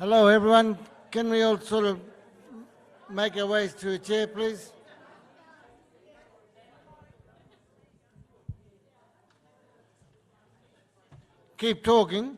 Hello, everyone. Can we all sort of make our ways to a chair, please? Keep talking.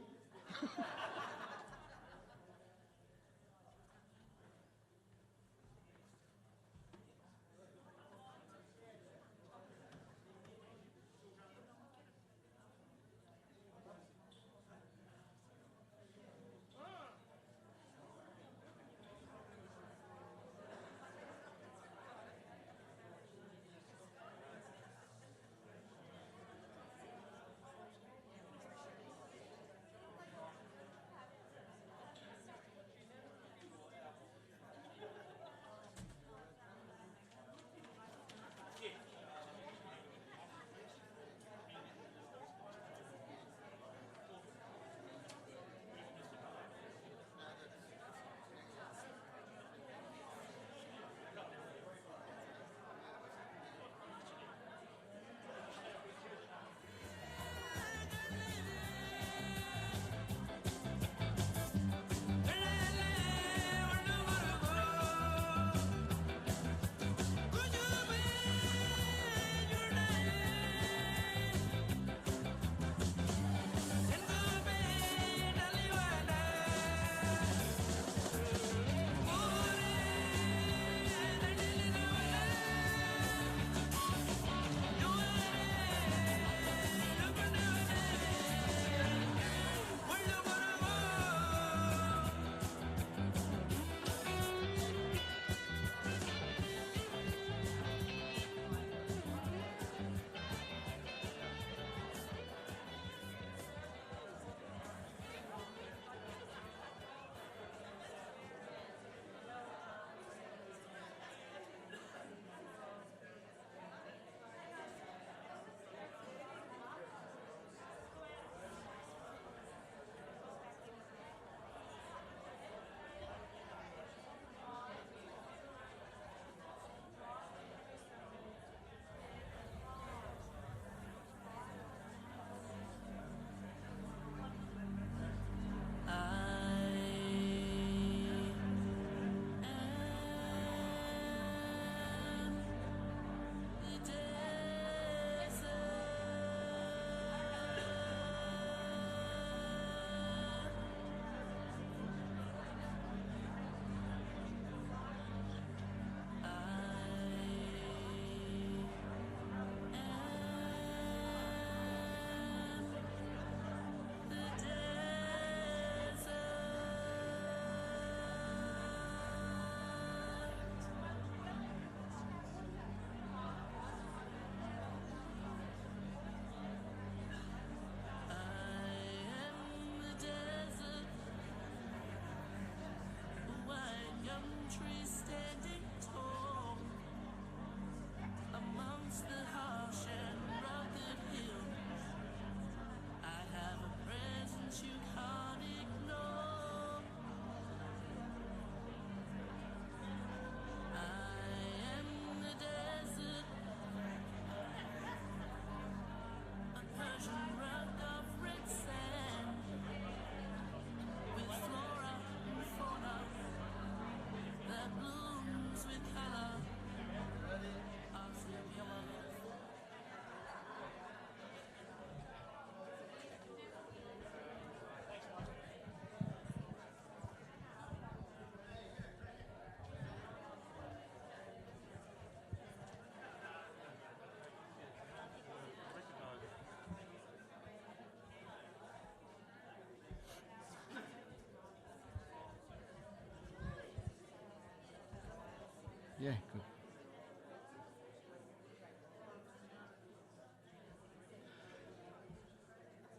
Yeah, good.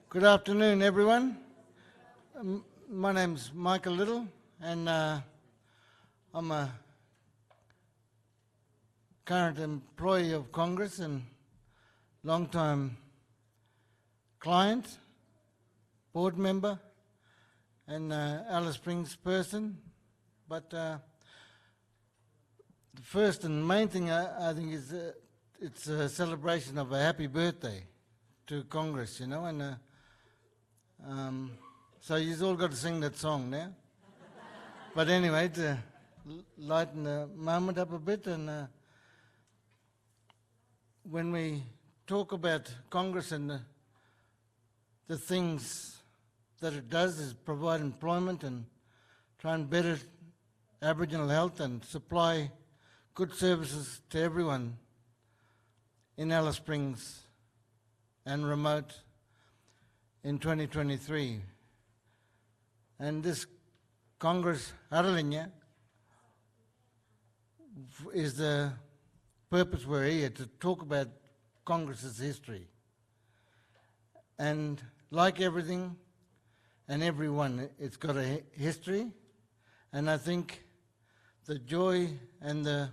Good afternoon, everyone. My name's Michael Liddle, and I'm a current employee of Congress and long-time client, board member, and Alice Springs person. But the first and main thing I think is it's a celebration of a happy birthday to Congress, you know, and so you've all got to sing that song now. But anyway, to lighten the moment up a bit, and when we talk about Congress and the things that it does is provide employment and try and better Aboriginal health and supply good services to everyone in Alice Springs and remote in 2023. And this Congress Arrurlenye is the purpose we're here to talk about Congress's history. And like everything and everyone, it's got a history, and I think the joy and the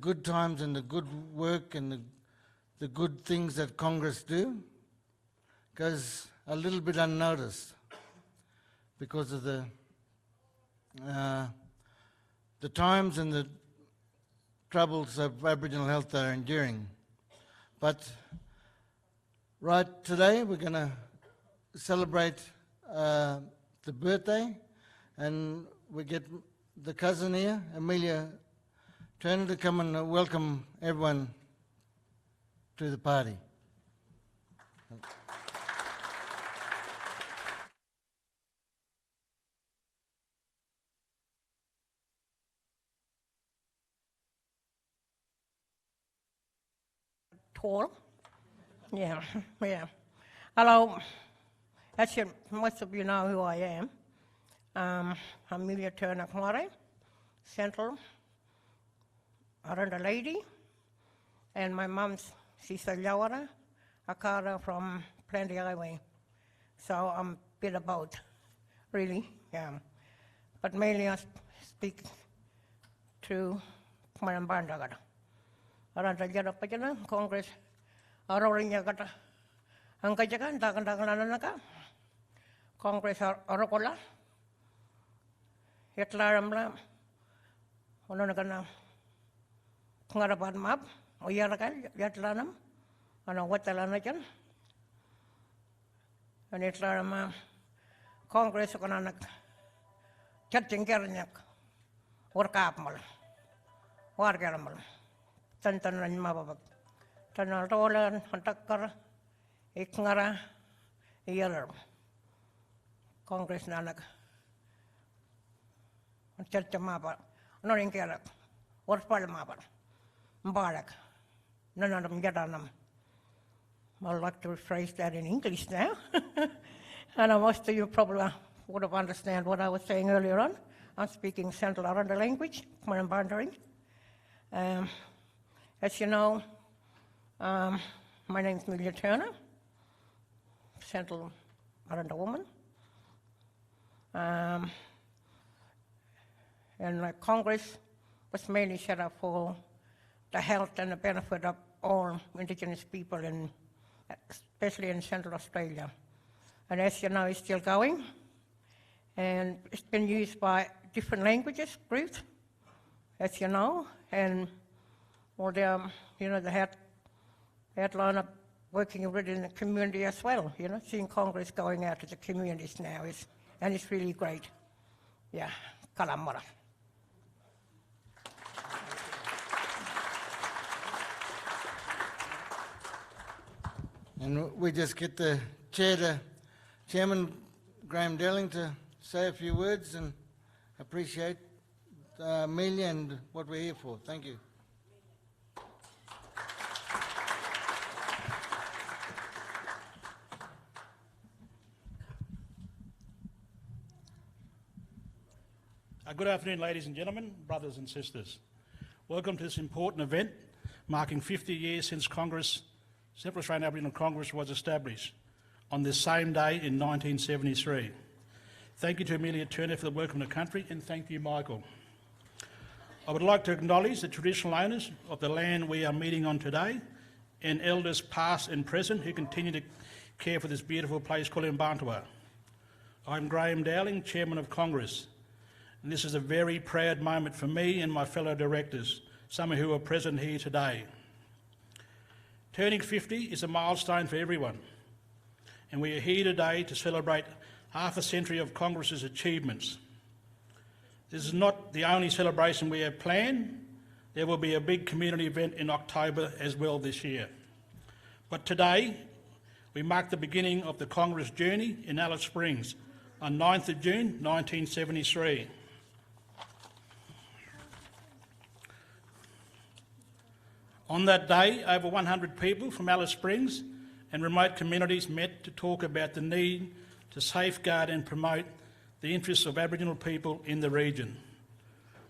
good times and the good work and the good things that Congress do goes a little bit unnoticed because of the times and the troubles of Aboriginal health they are enduring. But right today we're going to celebrate the birthday, and we get the cousin here, Amelia Turner, to come and welcome everyone to the party. Tall. Yeah. Hello. Actually, most of you know who I am. Amelia Turner, Central, Arrulenye lady, and my mom's sister Yawara, Akara from Plenty Highway. So I'm a bit about, really. Yeah. But mainly I speak to Marambandagara. Arrulenye Congress Arrurlenye kata angkajakan dakan Congress Arrurlenye Yatlaramla Ononagana Ngarapan map Oyarakan Yatlanam Ana Watalanajan and Yatlarama Congress Onanak Chatting Garnak Workapmal Wargaramal Tantan and Mababak Tanatolan Hantakar Ikngara Yalar Congress Nanak Church Mapa, Noring Kerak, Warpal Mapa, Mbarak, none of them Yadanam. I'd like to rephrase that in English now. And most of you probably would have understand what I was saying earlier on. I'm speaking Central Arrulenye language, Marambandering. As you know, my name is Amelia Turner, Central Arrulenye woman. And Congress was mainly set up for the health and the benefit of all Indigenous people, especially in Central Australia. And as you know, it's still going. And it's been used by different languages, groups, as you know. And well, they had line up working already in the community as well. Seeing Congress going out to the communities now and it's really great. Yeah, kalamara. And we just get the Chairman Graham Dowling to say a few words and appreciate Amelia and what we're here for. Thank you. Good afternoon, ladies and gentlemen, brothers and sisters. Welcome to this important event marking 50 years since Central Australian Aboriginal Congress was established on this same day in 1973. Thank you to Amelia Turner for the welcome to the country, and thank you, Michael. I would like to acknowledge the traditional owners of the land we are meeting on today and elders past and present who continue to care for this beautiful place called Mbantua. I'm Graham Dowling, Chairman of Congress, and this is a very proud moment for me and my fellow directors, some who are present here today. Turning 50 is a milestone for everyone, and we are here today to celebrate half a century of Congress's achievements. This is not the only celebration we have planned. There will be a big community event in October as well this year. But today, we mark the beginning of the Congress journey in Alice Springs on 9th of June 1973. On that day, over 100 people from Alice Springs and remote communities met to talk about the need to safeguard and promote the interests of Aboriginal people in the region.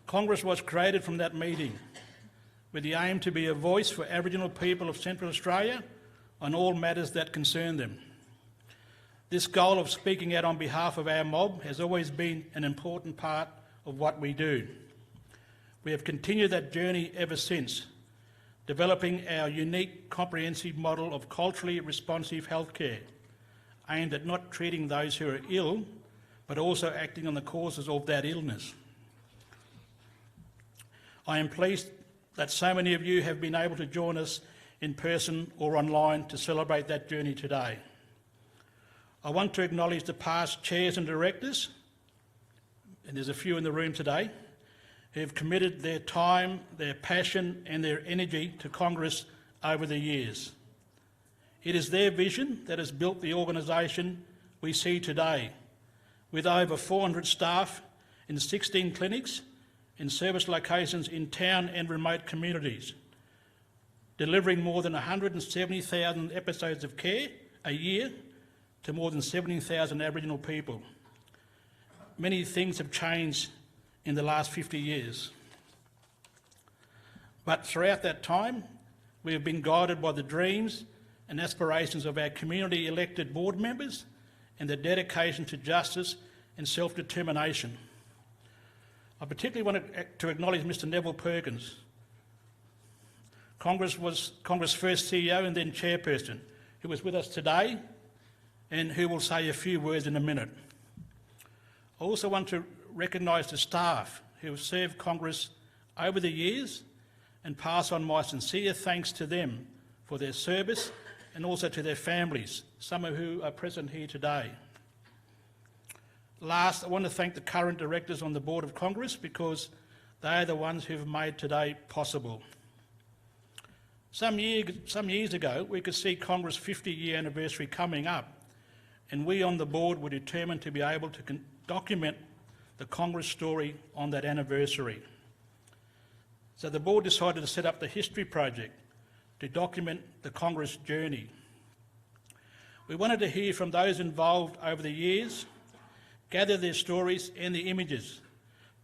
Congress was created from that meeting with the aim to be a voice for Aboriginal people of Central Australia on all matters that concern them. This goal of speaking out on behalf of our mob has always been an important part of what we do. We have continued that journey ever since, developing our unique, comprehensive model of culturally responsive healthcare, aimed at not treating those who are ill, but also acting on the causes of that illness. I am pleased that so many of you have been able to join us in person or online to celebrate that journey today. I want to acknowledge the past chairs and directors, and there's a few in the room today, who have committed their time, their passion and their energy to Congress over the years. It is their vision that has built the organisation we see today, with over 400 staff in 16 clinics and service locations in town and remote communities, delivering more than 170,000 episodes of care a year to more than 70,000 Aboriginal people. Many things have changed in the last 50 years. But throughout that time, we have been guided by the dreams and aspirations of our community-elected board members and their dedication to justice and self-determination. I particularly want to acknowledge Mr Neville Perkins, Congress first CEO and then chairperson, who was with us today and who will say a few words in a minute. I also want to recognise the staff who have served Congress over the years and pass on my sincere thanks to them for their service and also to their families, some of who are present here today. Last, I want to thank the current directors on the Board of Congress because they are the ones who have made today possible. Some years ago, we could see Congress' 50-year anniversary coming up, and we on the board were determined to be able to document the Congress story on that anniversary. So the board decided to set up the History Project to document the Congress journey. We wanted to hear from those involved over the years, gather their stories and the images,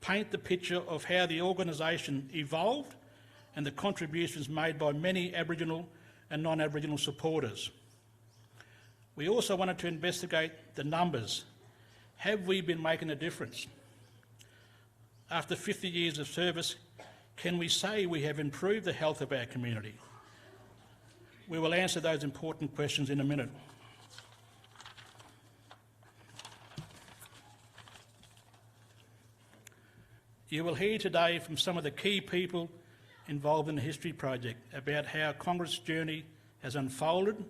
paint the picture of how the organisation evolved and the contributions made by many Aboriginal and non-Aboriginal supporters. We also wanted to investigate the numbers. Have we been making a difference? After 50 years of service, can we say we have improved the health of our community? We will answer those important questions in a minute. You will hear today from some of the key people involved in the History Project about how Congress' journey has unfolded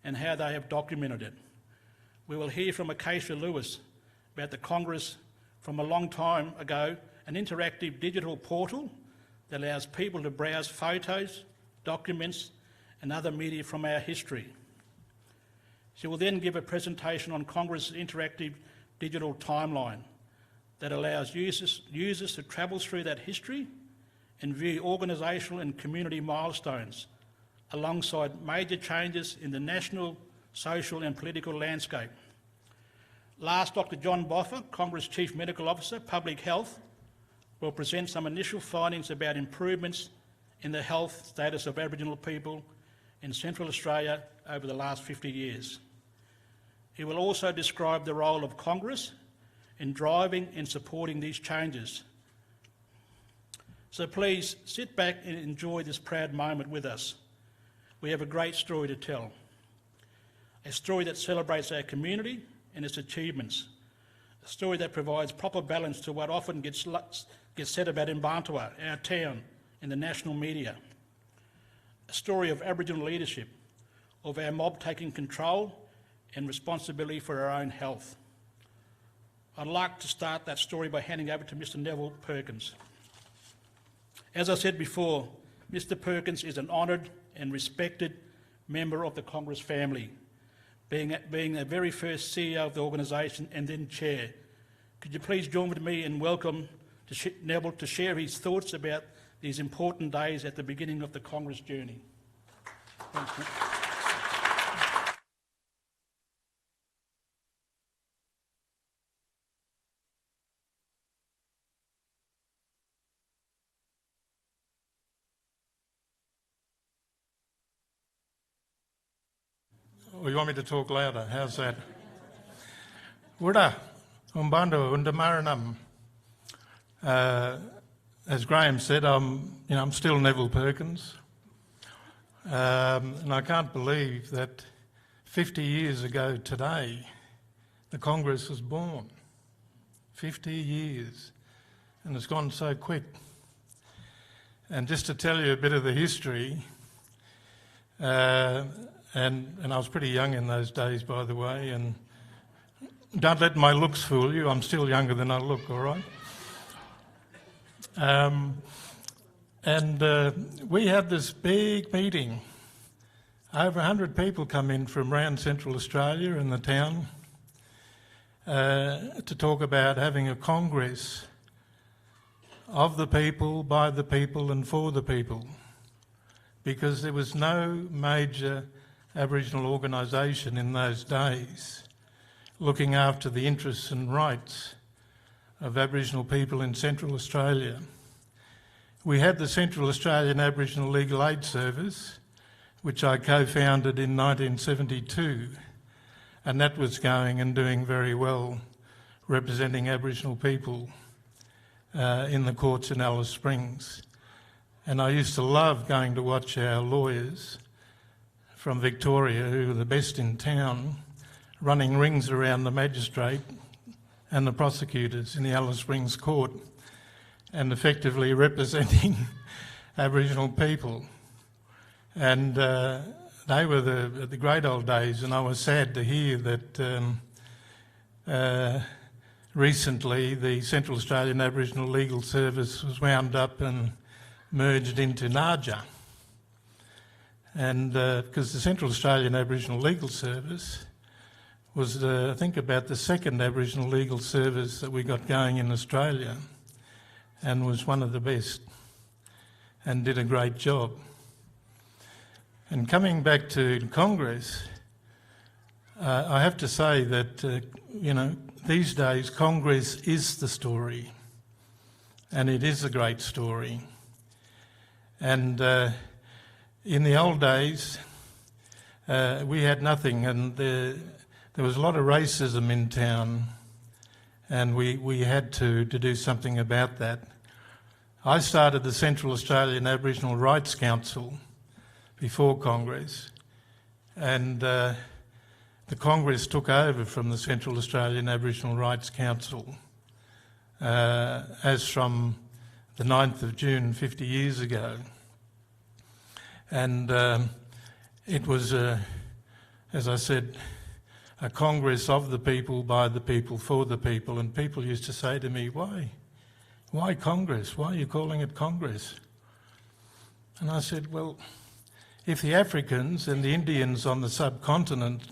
and how they have documented it. We will hear from Acacia Lewis about the Congress from a long time ago, an interactive digital portal that allows people to browse photos, documents and other media from our history. She will then give a presentation on Congress' interactive digital timeline that allows users to travel through that history and view organisational and community milestones alongside major changes in the national, social and political landscape. Last, Dr John Boffa, Congress Chief Medical Officer, Public Health, will present some initial findings about improvements in the health status of Aboriginal people in Central Australia over the last 50 years. He will also describe the role of Congress in driving and supporting these changes. So please sit back and enjoy this proud moment with us. We have a great story to tell, a story that celebrates our community and its achievements, a story that provides proper balance to what often gets said about Mbantua, our town, in the national media, a story of Aboriginal leadership, of our mob taking control and responsibility for our own health. I'd like to start that story by handing over to Mr. Neville Perkins. As I said before, Mr. Perkins is an honoured and respected member of the Congress family, being the very first CEO of the organisation and then chair. Could you please join with me in welcome to Neville to share his thoughts about these important days at the beginning of the Congress journey. Thanks, Nick. Oh, you want me to talk louder? How's that? Wura, umbando undamaranam. As Graham said, I'm still Neville Perkins, and I can't believe that 50 years ago today, the Congress was born. 50 years, and it's gone so quick. And just to tell you a bit of the history, and I was pretty young in those days, by the way, and don't let my looks fool you, I'm still younger than I look, all right? We had this big meeting. Over 100 people come in from around Central Australia and the town to talk about having a Congress of the people, by the people and for the people, because there was no major Aboriginal organisation in those days looking after the interests and rights of Aboriginal people in Central Australia. We had the Central Australian Aboriginal Legal Aid Service, which I co-founded in 1972, and that was going and doing very well, representing Aboriginal people in the courts in Alice Springs. And I used to love going to watch our lawyers from Victoria, who were the best in town, running rings around the magistrate and the prosecutors in the Alice Springs court and effectively representing Aboriginal people. And they were the great old days, and I was sad to hear that recently the Central Australian Aboriginal Legal Service was wound up and merged into NARJA. And because the Central Australian Aboriginal Legal Service was, I think, about the second Aboriginal legal service that we got going in Australia, and was one of the best and did a great job. And coming back to Congress, I have to say that, these days Congress is the story, and it is a great story. And in the old days, we had nothing, and there was a lot of racism in town, and we had to do something about that. I started the Central Australian Aboriginal Rights Council before Congress, and the Congress took over from the Central Australian Aboriginal Rights Council as from the 9th of June 50 years ago. And it was, as I said, a Congress of the people, by the people, for the people. And people used to say to me, why Congress? Why are you calling it Congress? And I said, well, if the Africans and the Indians on the subcontinent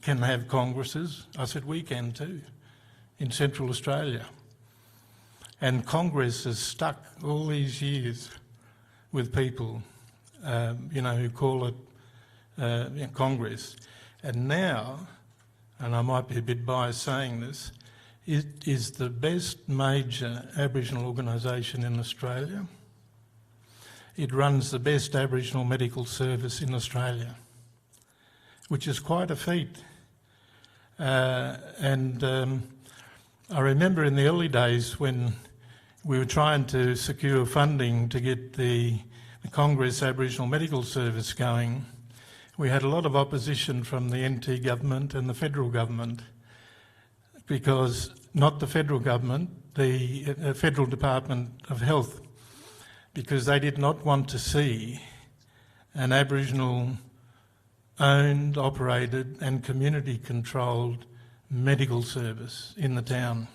can have Congresses, I said, we can too, in Central Australia. And Congress has stuck all these years with people, who call it Congress. And now, and I might be a bit biased saying this, it is the best major Aboriginal organisation in Australia. It runs the best Aboriginal medical service in Australia, which is quite a feat. I remember in the early days when we were trying to secure funding to get the Congress Aboriginal Medical Service going, we had a lot of opposition from the NT government and the federal government, because not the federal government, the Federal Department of Health, because they did not want to see an Aboriginal owned, operated and community controlled medical service in the town.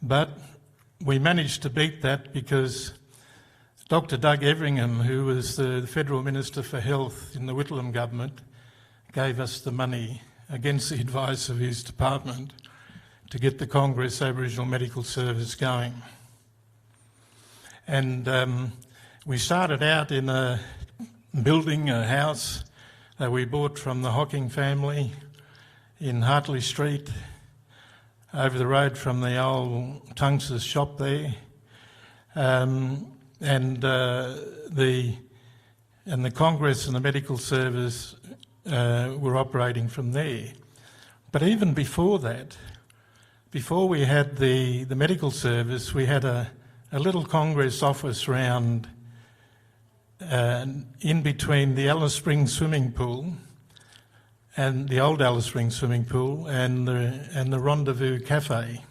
But we managed to beat that because Dr. Doug Everingham, who was the Federal Minister for Health in the Whitlam government, gave us the money against the advice of his department to get the Congress Aboriginal Medical Service going. And we started out in a building, a house that we bought from the Hocking family in Hartley Street, over the road from the old Tunks's shop there. And the Congress and the Medical Service were operating from there. But even before that, before we had the Medical Service, we had a little Congress office round in between the Alice Springs swimming pool and the old Alice Springs swimming pool and the Rendezvous Cafe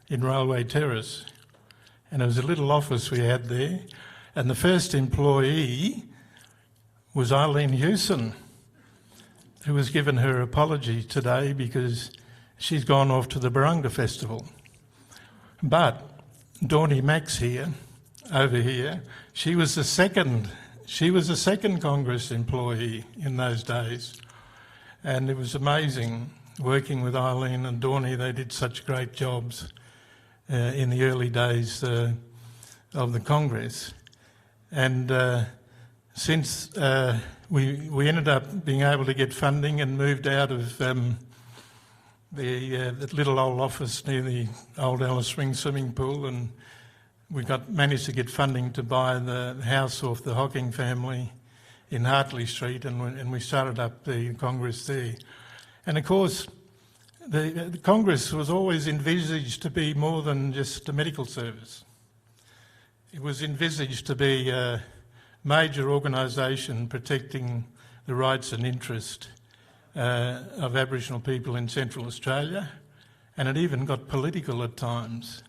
in Railway Terrace. And it was a little office we had there. And the first employee was Eileen Hewson, who was given her apology today because she's gone off to the Barunga Festival. But Dawnie Max here, over here, she was the second Congress employee in those days. And it was amazing working with Eileen and Dawnie. They did such great jobs in the early days of the Congress. And since we ended up being able to get funding and moved out of the little old office near the old Alice Springs swimming pool, and we managed to get funding to buy the house off the Hocking family in Hartley Street, and we started up the Congress there. And of course, the Congress was always envisaged to be more than just a medical service. It was envisaged to be a major organisation protecting the rights and interest of Aboriginal people in Central Australia, and it even got political at times.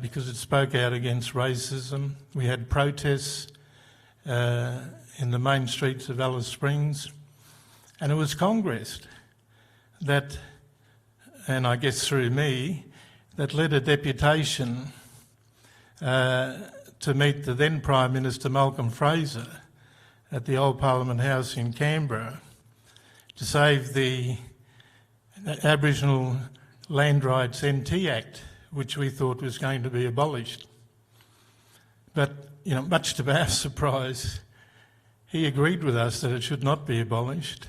Because it spoke out against racism. We had protests in the main streets of Alice Springs, and it was Congress that, and I guess through me, that led a deputation to meet the then Prime Minister Malcolm Fraser at the old Parliament House in Canberra to save the Aboriginal Land Rights NT Act, which we thought was going to be abolished. But, much to our surprise, he agreed with us that it should not be abolished,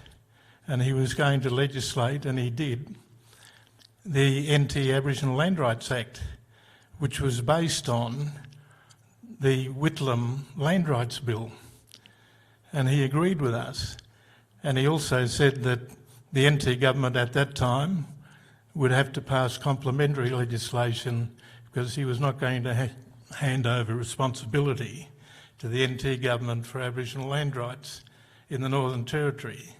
and he was going to legislate, and he did, the NT Aboriginal Land Rights Act, which was based on the Whitlam Land Rights Bill. And he agreed with us. And he also said that the NT government at that time would have to pass complementary legislation because he was not going to hand over responsibility to the NT government for Aboriginal land rights in the Northern Territory,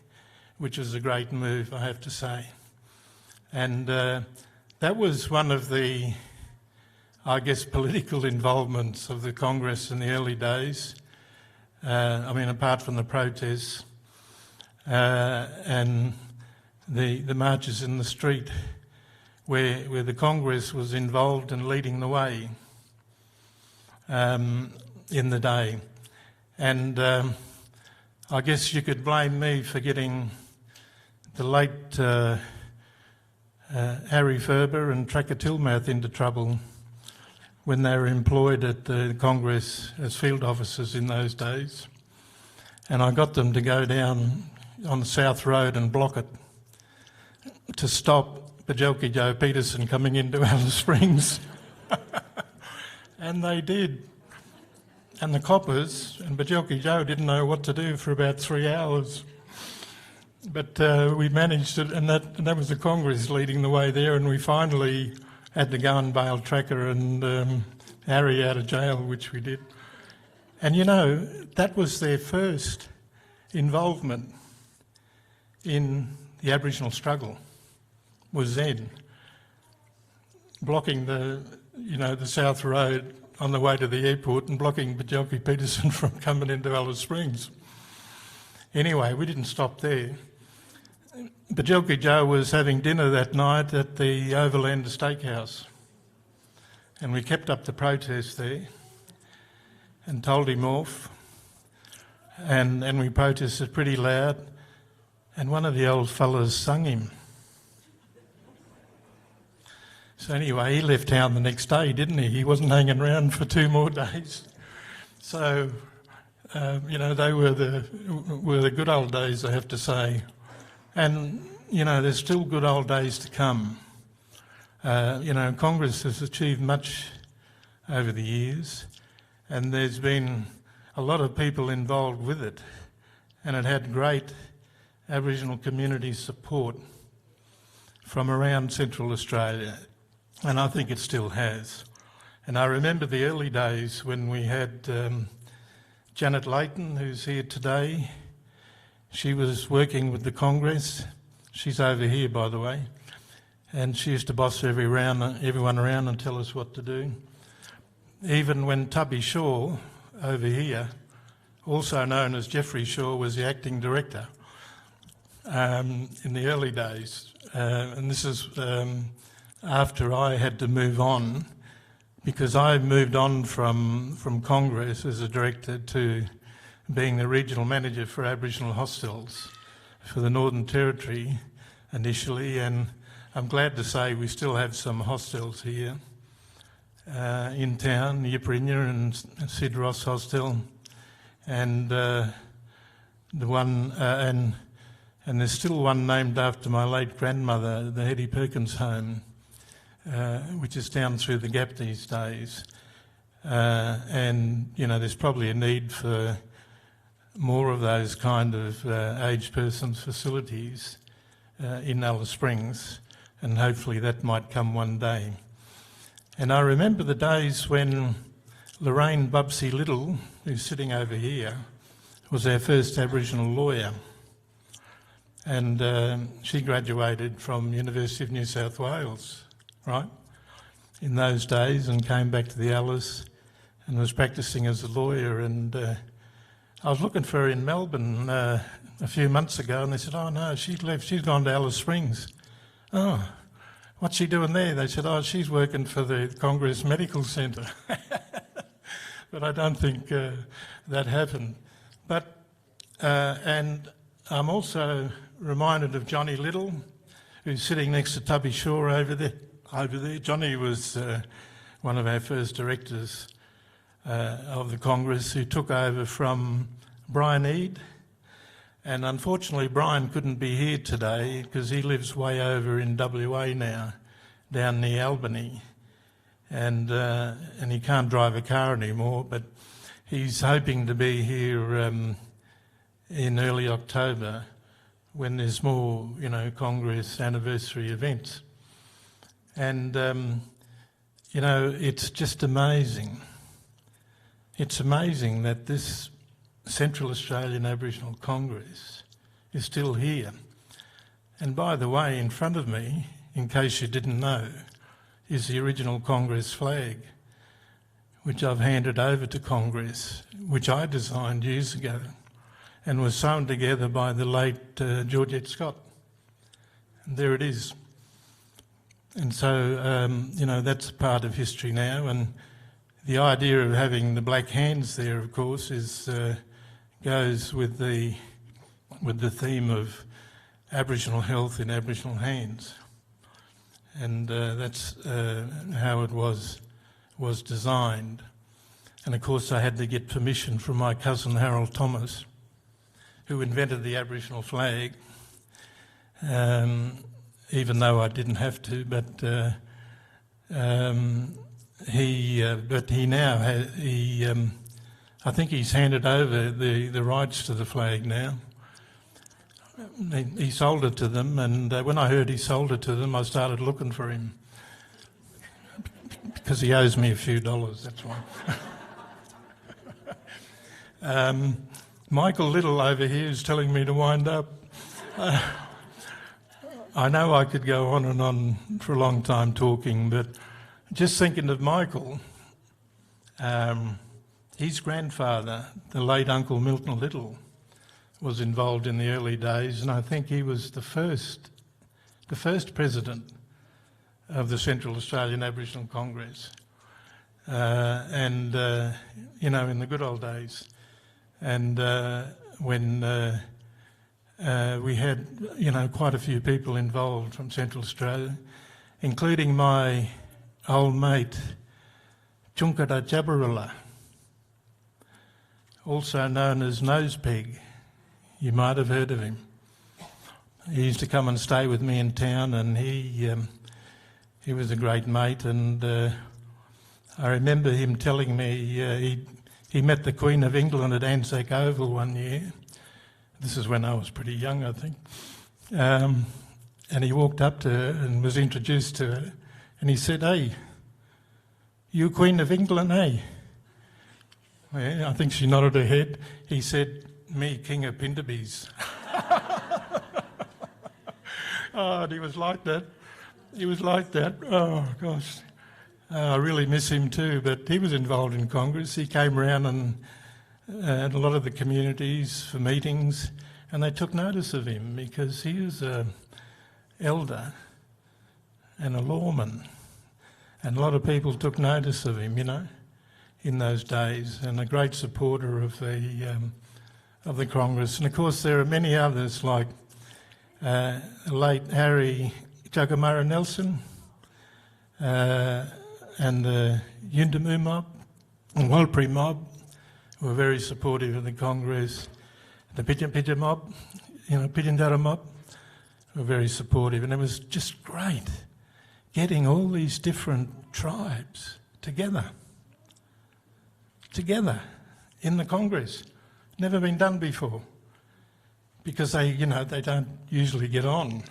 which was a great move, I have to say. And that was one of the, I guess, political involvements of the Congress in the early days. Apart from the protests and the marches in the street, where the Congress was involved in leading the way in the day. And I guess you could blame me for getting the late Harry Ferber and Tracker Tilmouth into trouble when they were employed at the Congress as field officers in those days. And I got them to go down on the South Road and block it to stop Bajelki Joe Peterson coming into Alice Springs. And they did. And the coppers and Bajelki Joe didn't know what to do for about 3 hours. But we managed it, and that was the Congress leading the way there, and we finally had to go and bail Tracker and Harry out of jail, which we did. And that was their first involvement in the Aboriginal struggle, was then blocking the South Road on the way to the airport and blocking Bajelki Peterson from coming into Alice Springs. Anyway, we didn't stop there. Bajelki Joe was having dinner that night at the Overland Steakhouse, and we kept up the protest there and told him off, and we protested pretty loud, and one of the old fellas sung him. So anyway, he left town the next day, didn't he? He wasn't hanging around for 2 more days. So, they were the good old days, I have to say. And, there's still good old days to come. Congress has achieved much over the years, and there's been a lot of people involved with it, and it had great Aboriginal community support from around Central Australia, and I think it still has. And I remember the early days when we had Janet Layton, who's here today. She was working with the Congress. She's over here, by the way. And she used to boss everyone around and tell us what to do. Even when Tubby Shaw, over here, also known as Geoffrey Shaw, was the acting director in the early days. And this is after I had to move on, because I moved on from Congress as a director to being the regional manager for Aboriginal hostels for the Northern Territory initially, and I'm glad to say we still have some hostels here in town, Yipirinya and Sid Ross Hostel, and the one and there's still one named after my late grandmother, the Hetty Perkins home, which is down through the gap these days. And there's probably a need for more of those kind of aged persons facilities in Alice Springs, and hopefully that might come one day. And I remember the days when Lorraine Bubsy Liddle, who's sitting over here, was our first Aboriginal lawyer. And she graduated from University of New South Wales, right, in those days, and came back to the Alice and was practising as a lawyer. And I was looking for her in Melbourne a few months ago, and they said, oh no, she's left, she's gone to Alice Springs. Oh, what's she doing there? They said, oh, she's working for the Congress Medical Centre. But I don't think that happened. But, and I'm also reminded of Johnny Liddle, who's sitting next to Tubby Shaw over there. Johnny was one of our first directors of the Congress, who took over from Brian Eade. And unfortunately, Brian couldn't be here today because he lives way over in WA now, down near Albany. And he can't drive a car anymore, but he's hoping to be here in early October when there's more, Congress anniversary events. And, it's just amazing. It's amazing that this Central Australian Aboriginal Congress is still here. And by the way, in front of me, in case you didn't know, is the original Congress flag, which I've handed over to Congress, which I designed years ago and was sewn together by the late Georgette Scott. And there it is. And so, that's part of history now. And the idea of having the black hands there, of course, goes with the theme of Aboriginal health in Aboriginal hands. And that's how it was designed. And of course I had to get permission from my cousin Harold Thomas, who invented the Aboriginal flag, even though I didn't have to, but he now has, I think he's handed over the rights to the flag now. He sold it to them, and when I heard he sold it to them, I started looking for him. Because he owes me a few dollars, that's why. Michael Liddle over here is telling me to wind up. I know I could go on and on for a long time talking, but just thinking of Michael, his grandfather, the late Uncle Milton Liddle, was involved in the early days, and I think he was the first president of the Central Australian Aboriginal Congress, and you know, in the good old days, and when we had, you know, quite a few people involved from Central Australia, including my old mate Chunkara Jabarula, also known as Nosepeg. You might have heard of him. He used to come and stay with me in town, and he was a great mate. And I remember him telling me he met the Queen of England at Anzac Oval one year. This is when I was pretty young, I think. And he walked up to her and was introduced to her, and he said, "Hey, you Queen of England, eh?" Yeah, I think she nodded her head. He said, "Me, King of Pindabees." Oh, and he was like that. He was like that. Oh, gosh. I really miss him too, but he was involved in Congress. He came around and a lot of the communities for meetings, and they took notice of him because he was an elder and a lawman, and a lot of people took notice of him, you know, in those days, and a great supporter of the Congress. And of course there are many others like late Harry Jagamara Nelson and the Yundamu mob and Walpri mob were very supportive of the Congress. The Pidgin mob, you know, Pidgindara mob, were very supportive, and it was just great getting all these different tribes together in the Congress. Never been done before, because they don't usually get on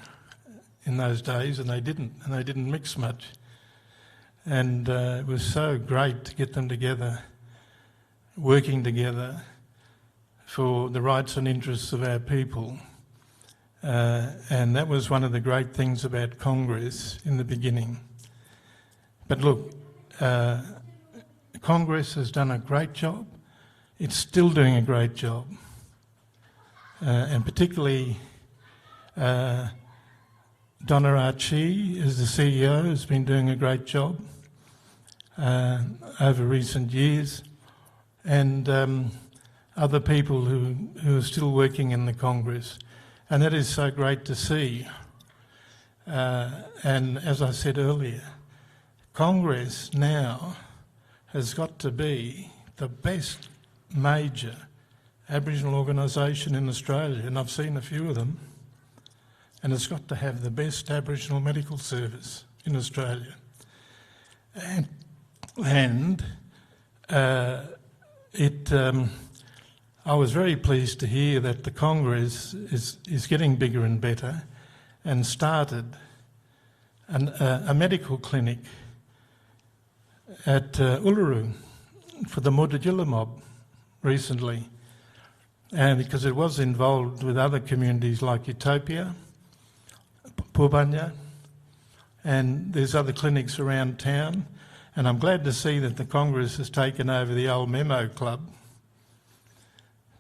in those days, and they didn't mix much. And it was so great to get them together, working together for the rights and interests of our people. And that was one of the great things about Congress in the beginning. But look, Congress has done a great job. It's still doing a great job. And particularly Donna Archie, as the CEO, has been doing a great job over recent years, and other people who are still working in the Congress. And that is so great to see. And as I said earlier, Congress now has got to be the best major Aboriginal organisation in Australia, and I've seen a few of them, and it's got to have the best Aboriginal medical service in Australia. I was very pleased to hear that the Congress is getting bigger and better, and started a medical clinic at Uluru for the Mudjila mob recently, and because it was involved with other communities like Utopia, Pubanya, and there's other clinics around town. And I'm glad to see that the Congress has taken over the old Memo Club,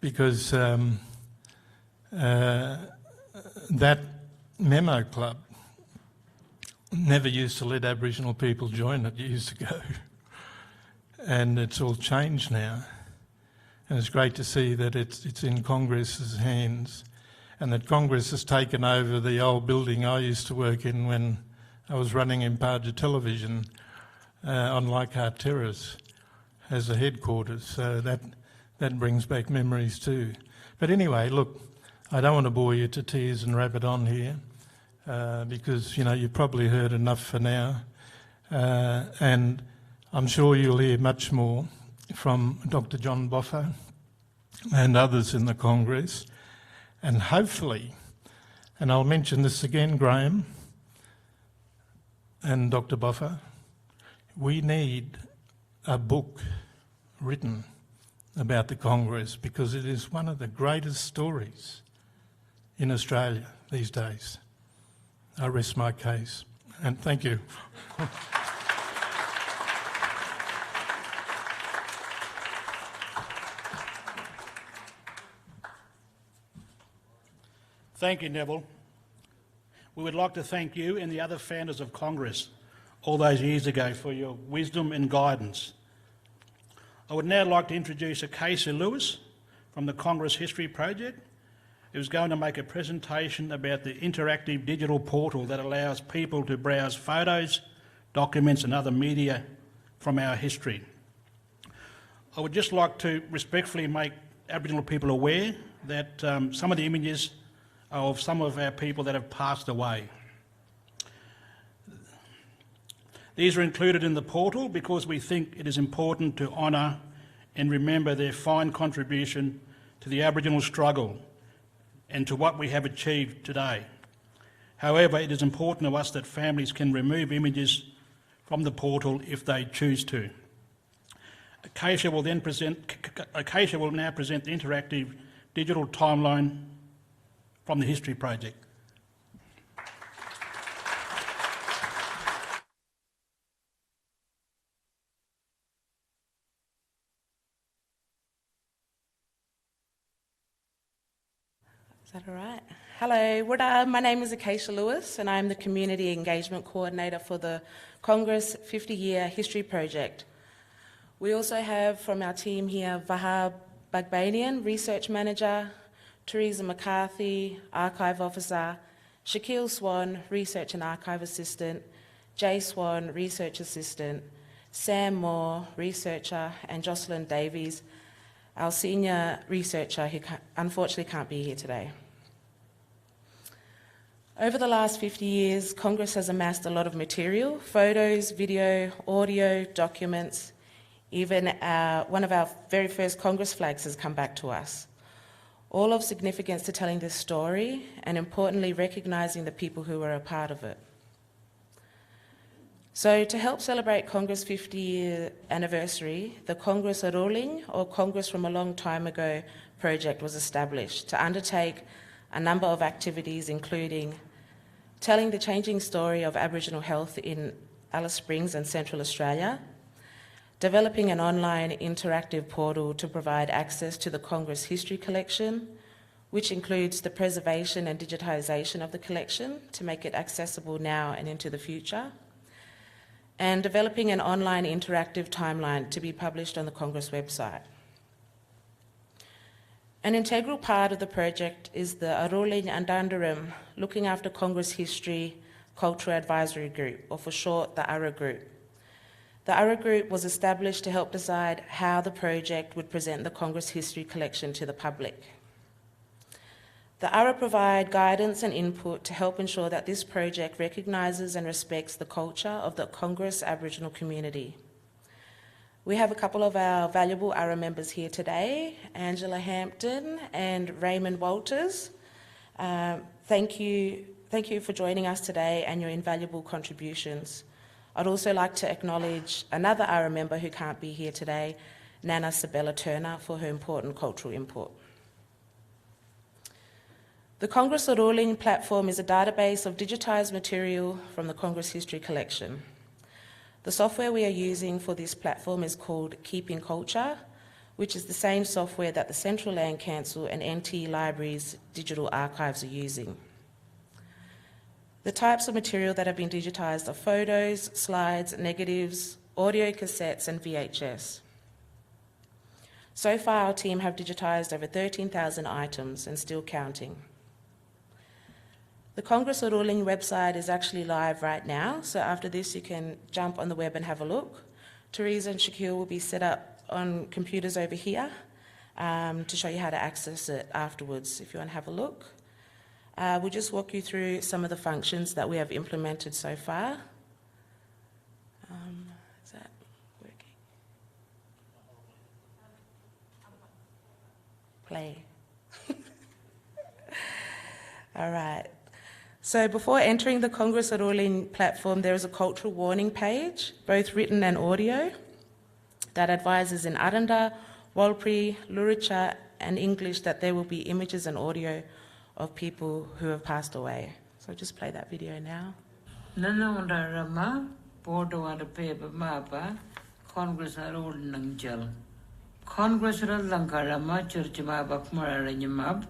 because that Memo Club never used to let Aboriginal people join it years ago. And it's all changed now. And it's great to see that it's in Congress's hands, and that Congress has taken over the old building I used to work in when I was running Imparja Television on Leichhardt Terrace as the headquarters. So that brings back memories too. But anyway, look, I don't want to bore you to tears and rabbit on here, because, you know, you've probably heard enough for now. And I'm sure you'll hear much more from Dr. John Boffa and others in the Congress. And hopefully, and I'll mention this again, Graham and Dr. Boffa, we need a book written about the Congress, because it is one of the greatest stories in Australia these days. I rest my case, and thank you. Thank you, Neville. We would like to thank you and the other founders of Congress all those years ago for your wisdom and guidance. I would now like to introduce Acacia Lewis from the Congress History Project, who's going to make a presentation about the interactive digital portal that allows people to browse photos, documents and other media from our history. I would just like to respectfully make Aboriginal people aware that some of the images are of some of our people that have passed away. These are included in the portal because we think it is important to honour and remember their fine contribution to the Aboriginal struggle and to what we have achieved today. However, it is important to us that families can remove images from the portal if they choose to. Acacia will now present the interactive digital timeline from the History Project. Is that all right? Hello, my name is Acacia Lewis and I'm the Community Engagement Coordinator for the Congress 50-Year History Project. We also have from our team here Vahab Bagbanian, Research Manager, Teresa McCarthy, Archive Officer, Shaquille Swan, Research and Archive Assistant, Jay Swan, Research Assistant, Sam Moore, Researcher, and Jocelyn Davies, our Senior Researcher who unfortunately can't be here today. Over the last 50 years, Congress has amassed a lot of material, photos, video, audio, documents. Even one of our very first Congress flags has come back to us. All of significance to telling this story and importantly recognising the people who were a part of it. So to help celebrate Congress' 50-year anniversary, the Congress Arrurlenye, or Congress from a Long Time Ago project was established to undertake a number of activities including telling the changing story of Aboriginal health in Alice Springs and Central Australia, developing an online interactive portal to provide access to the Congress History Collection, which includes the preservation and digitisation of the collection to make it accessible now and into the future, and developing an online interactive timeline to be published on the Congress website. An integral part of the project is the Arrulenye Andandaram, looking after Congress History Cultural Advisory Group, or for short, the ARRA Group. The ARRA Group was established to help decide how the project would present the Congress History Collection to the public. The ARRA provide guidance and input to help ensure that this project recognises and respects the culture of the Congress Aboriginal community. We have a couple of our valuable ARRA members here today, Angela Hampton and Raymond Walters. Thank you for joining us today and your invaluable contributions. I'd also like to acknowledge another ARRA member who can't be here today, Nana Sabella Turner, for her important cultural input. The Congress Arrurlenye platform is a database of digitised material from the Congress History Collection. The software we are using for this platform is called Keeping Culture, which is the same software that the Central Land Council and NT Libraries digital archives are using. The types of material that have been digitised are photos, slides, negatives, audio cassettes and VHS. So far our team have digitised over 13,000 items and still counting. The Congress Arrurlenye website is actually live right now, so after this you can jump on the web and have a look. Teresa and Shaquille will be set up on computers over here to show you how to access it afterwards if you want to have a look. We'll just walk you through some of the functions that we have implemented so far. Is that working? Play. All right. So before entering the Congress Arrurlenye platform, there is a cultural warning page, both written and audio, that advises in Aranda, Walpri, Luricha and English that there will be images and audio of people who have passed away. So I'll just play that video now. Nana Rama, Porto and paper mapa, Congress Arrurlenye. Congress Arrurlenye Church Mabak Maranyamab,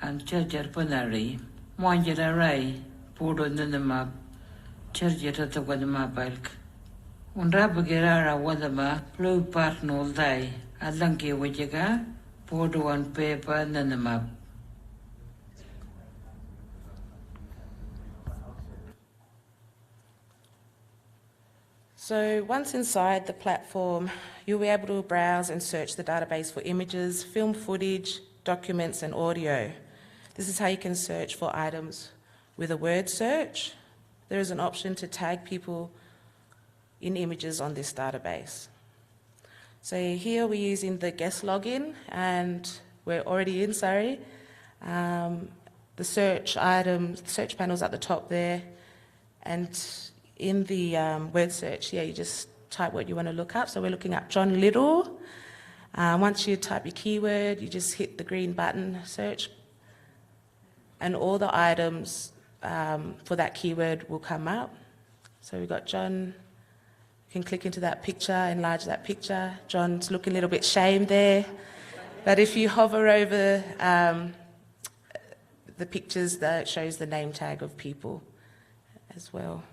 and Charger Punari, Manjara Podo Nanamap, Charger Tatawadama Balk. Unrabagera Wadama, Blue Part No Day, Alanki Wajaga, Podo and Paper Nanamap. So once inside the platform, you'll be able to browse and search the database for images, film footage, documents and audio. This is how you can search for items with a word search. There is an option to tag people in images on this database. So here we're using the guest login and we're already in, sorry. The search panel's at the top there, and in the word search, you just type what you want to look up. So we're looking up John Liddle. Once you type your keyword, you just hit the green button, search, and all the items for that keyword will come up. So we've got John. You can click into that picture, enlarge that picture. John's looking a little bit shamed there. But if you hover over the pictures, that shows the name tag of people as well.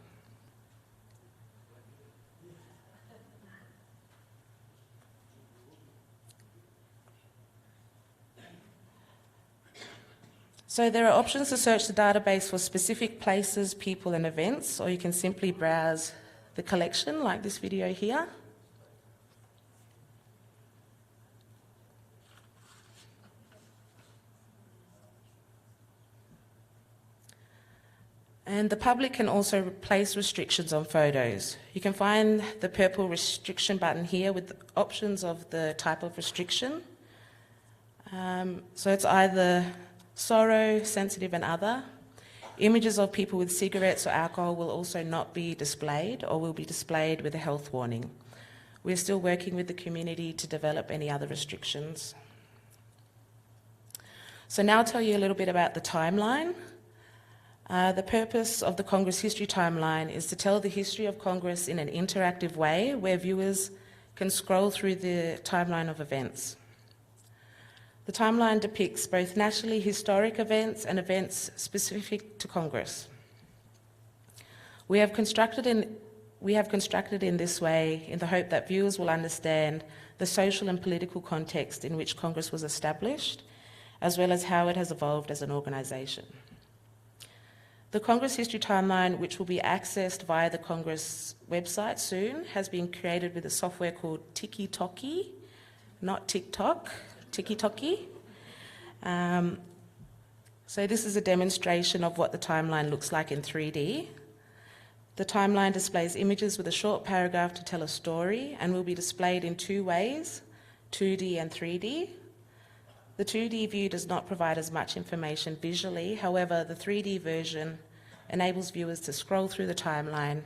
So there are options to search the database for specific places, people and events, or you can simply browse the collection like this video here. And the public can also place restrictions on photos. You can find the purple restriction button here with the options of the type of restriction. So it's either sorrow, sensitive and other. Images of people with cigarettes or alcohol will also not be displayed or will be displayed with a health warning. We're still working with the community to develop any other restrictions. So now I'll tell you a little bit about the timeline. The purpose of the Congress History Timeline is to tell the history of Congress in an interactive way where viewers can scroll through the timeline of events. The timeline depicts both nationally historic events and events specific to Congress. We have constructed in this way in the hope that viewers will understand the social and political context in which Congress was established, as well as how it has evolved as an organisation. The Congress History Timeline, which will be accessed via the Congress website soon, has been created with a software called TikiToki, not TikTok, TikiToki. So this is a demonstration of what the timeline looks like in 3D. The timeline displays images with a short paragraph to tell a story and will be displayed in two ways, 2D and 3D. The 2D view does not provide as much information visually, however, the 3D version enables viewers to scroll through the timeline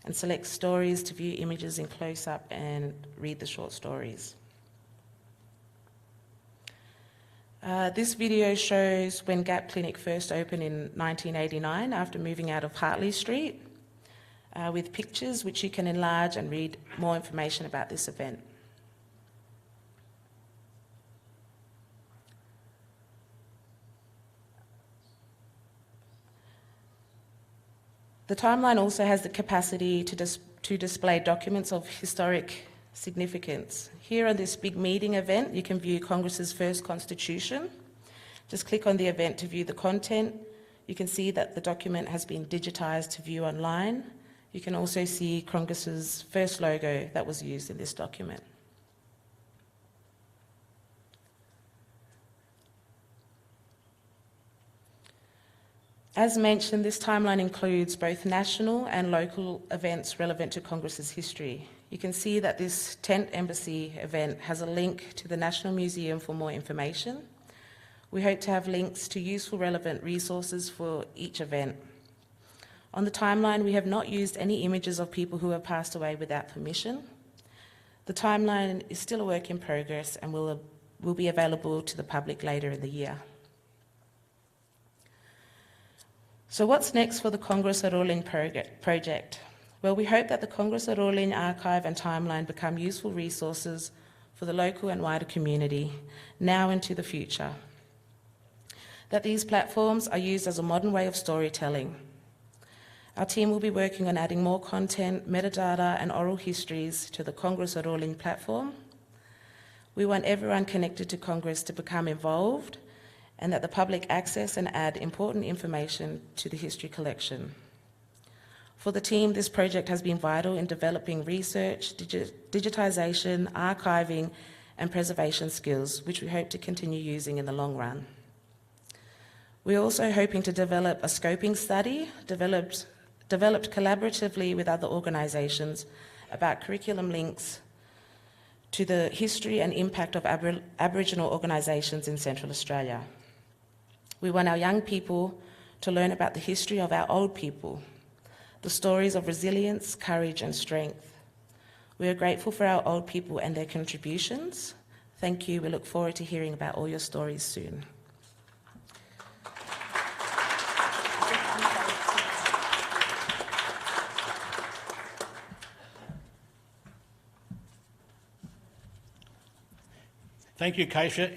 and select stories to view images in close-up and read the short stories. This video shows when Gap Clinic first opened in 1989 after moving out of Hartley Street, with pictures which you can enlarge and read more information about this event. The timeline also has the capacity to display documents of historic significance. Here on this big meeting event, you can view Congress's first constitution. Just click on the event to view the content. You can see that the document has been digitised to view online. You can also see Congress's first logo that was used in this document. As mentioned, this timeline includes both national and local events relevant to Congress's history. You can see that this Tent Embassy event has a link to the National Museum for more information. We hope to have links to useful, relevant resources for each event. On the timeline, we have not used any images of people who have passed away without permission. The timeline is still a work in progress and will be available to the public later in the year. So what's next for the Congress Arrurlenye project? Well, we hope that the Congress Arrurlenye archive and timeline become useful resources for the local and wider community, now and to the future. that these platforms are used as a modern way of storytelling. Our team will be working on adding more content, metadata and oral histories to the Congress Arrurlenye platform. We want everyone connected to Congress to become involved and that the public access and add important information to the history collection. For the team, this project has been vital in developing research, digitisation, archiving and preservation skills, which we hope to continue using in the long run. We're also hoping to develop a scoping study developed collaboratively with other organisations about curriculum links to the history and impact of Aboriginal organisations in Central Australia. We want our young people to learn about the history of our old people, the stories of resilience, courage and strength. We are grateful for our old people and their contributions. Thank you. We look forward to hearing about all your stories soon. Thank you, Acacia,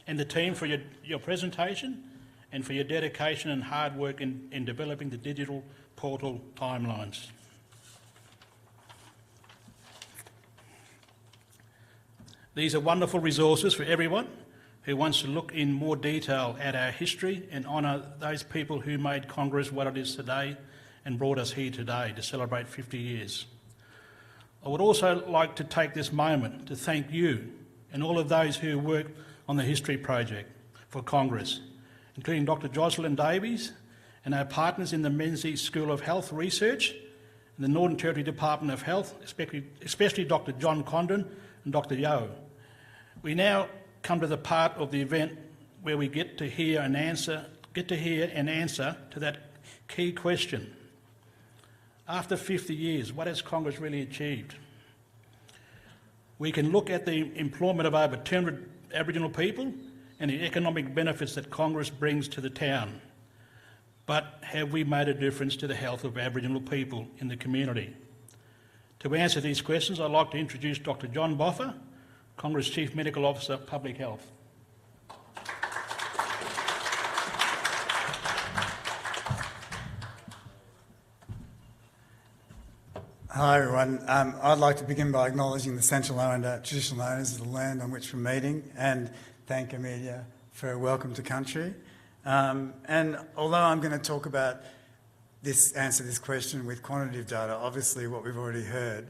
and the team for your presentation and for your dedication and hard work in developing the digital portal timelines. These are wonderful resources for everyone who wants to look in more detail at our history and honour those people who made Congress what it is today and brought us here today to celebrate 50 years. I would also like to take this moment to thank you and all of those who worked on the History Project for Congress, including Dr Jocelyn Davies and our partners in the Menzies School of Health Research and the Northern Territory Department of Health, especially Dr John Condon and Dr Yeo. We now come to the part of the event where we get to hear an answer to that key question. After 50 years, what has Congress really achieved? We can look at the employment of over 200 Aboriginal people and the economic benefits that Congress brings to the town. But have we made a difference to the health of Aboriginal people in the community? To answer these questions, I'd like to introduce Dr John Boffa, Congress Chief Medical Officer, Public Health. Hi everyone. I'd like to begin by acknowledging the central traditional owners of the land on which we're meeting and thank Amelia for a welcome to country. And although I'm going to talk about answer this question with quantitative data, obviously what we've already heard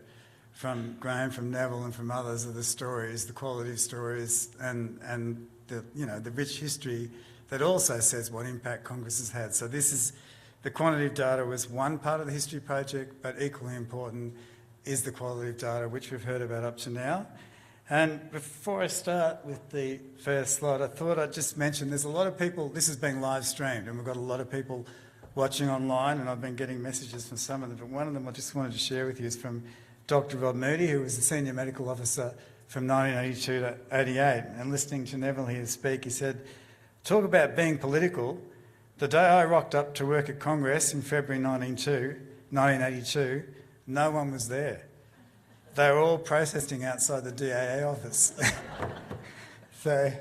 from Graham, from Neville and from others are the stories, the quality of stories and the rich history that also says what impact Congress has had. So the quantitative data was one part of the history project, but equally important is the qualitative data, which we've heard about up to now. And before I start with the first slide, I thought I'd just mention there's a lot of people, this is being live streamed, and we've got a lot of people watching online, and I've been getting messages from some of them, but one of them I just wanted to share with you is from Dr Rod Moody, who was the Senior Medical Officer from 1982 to 88, and listening to Neville here speak, he said, "Talk about being political. The day I rocked up to work at Congress in February 1982, no one was there. They were all protesting outside the DAA office." So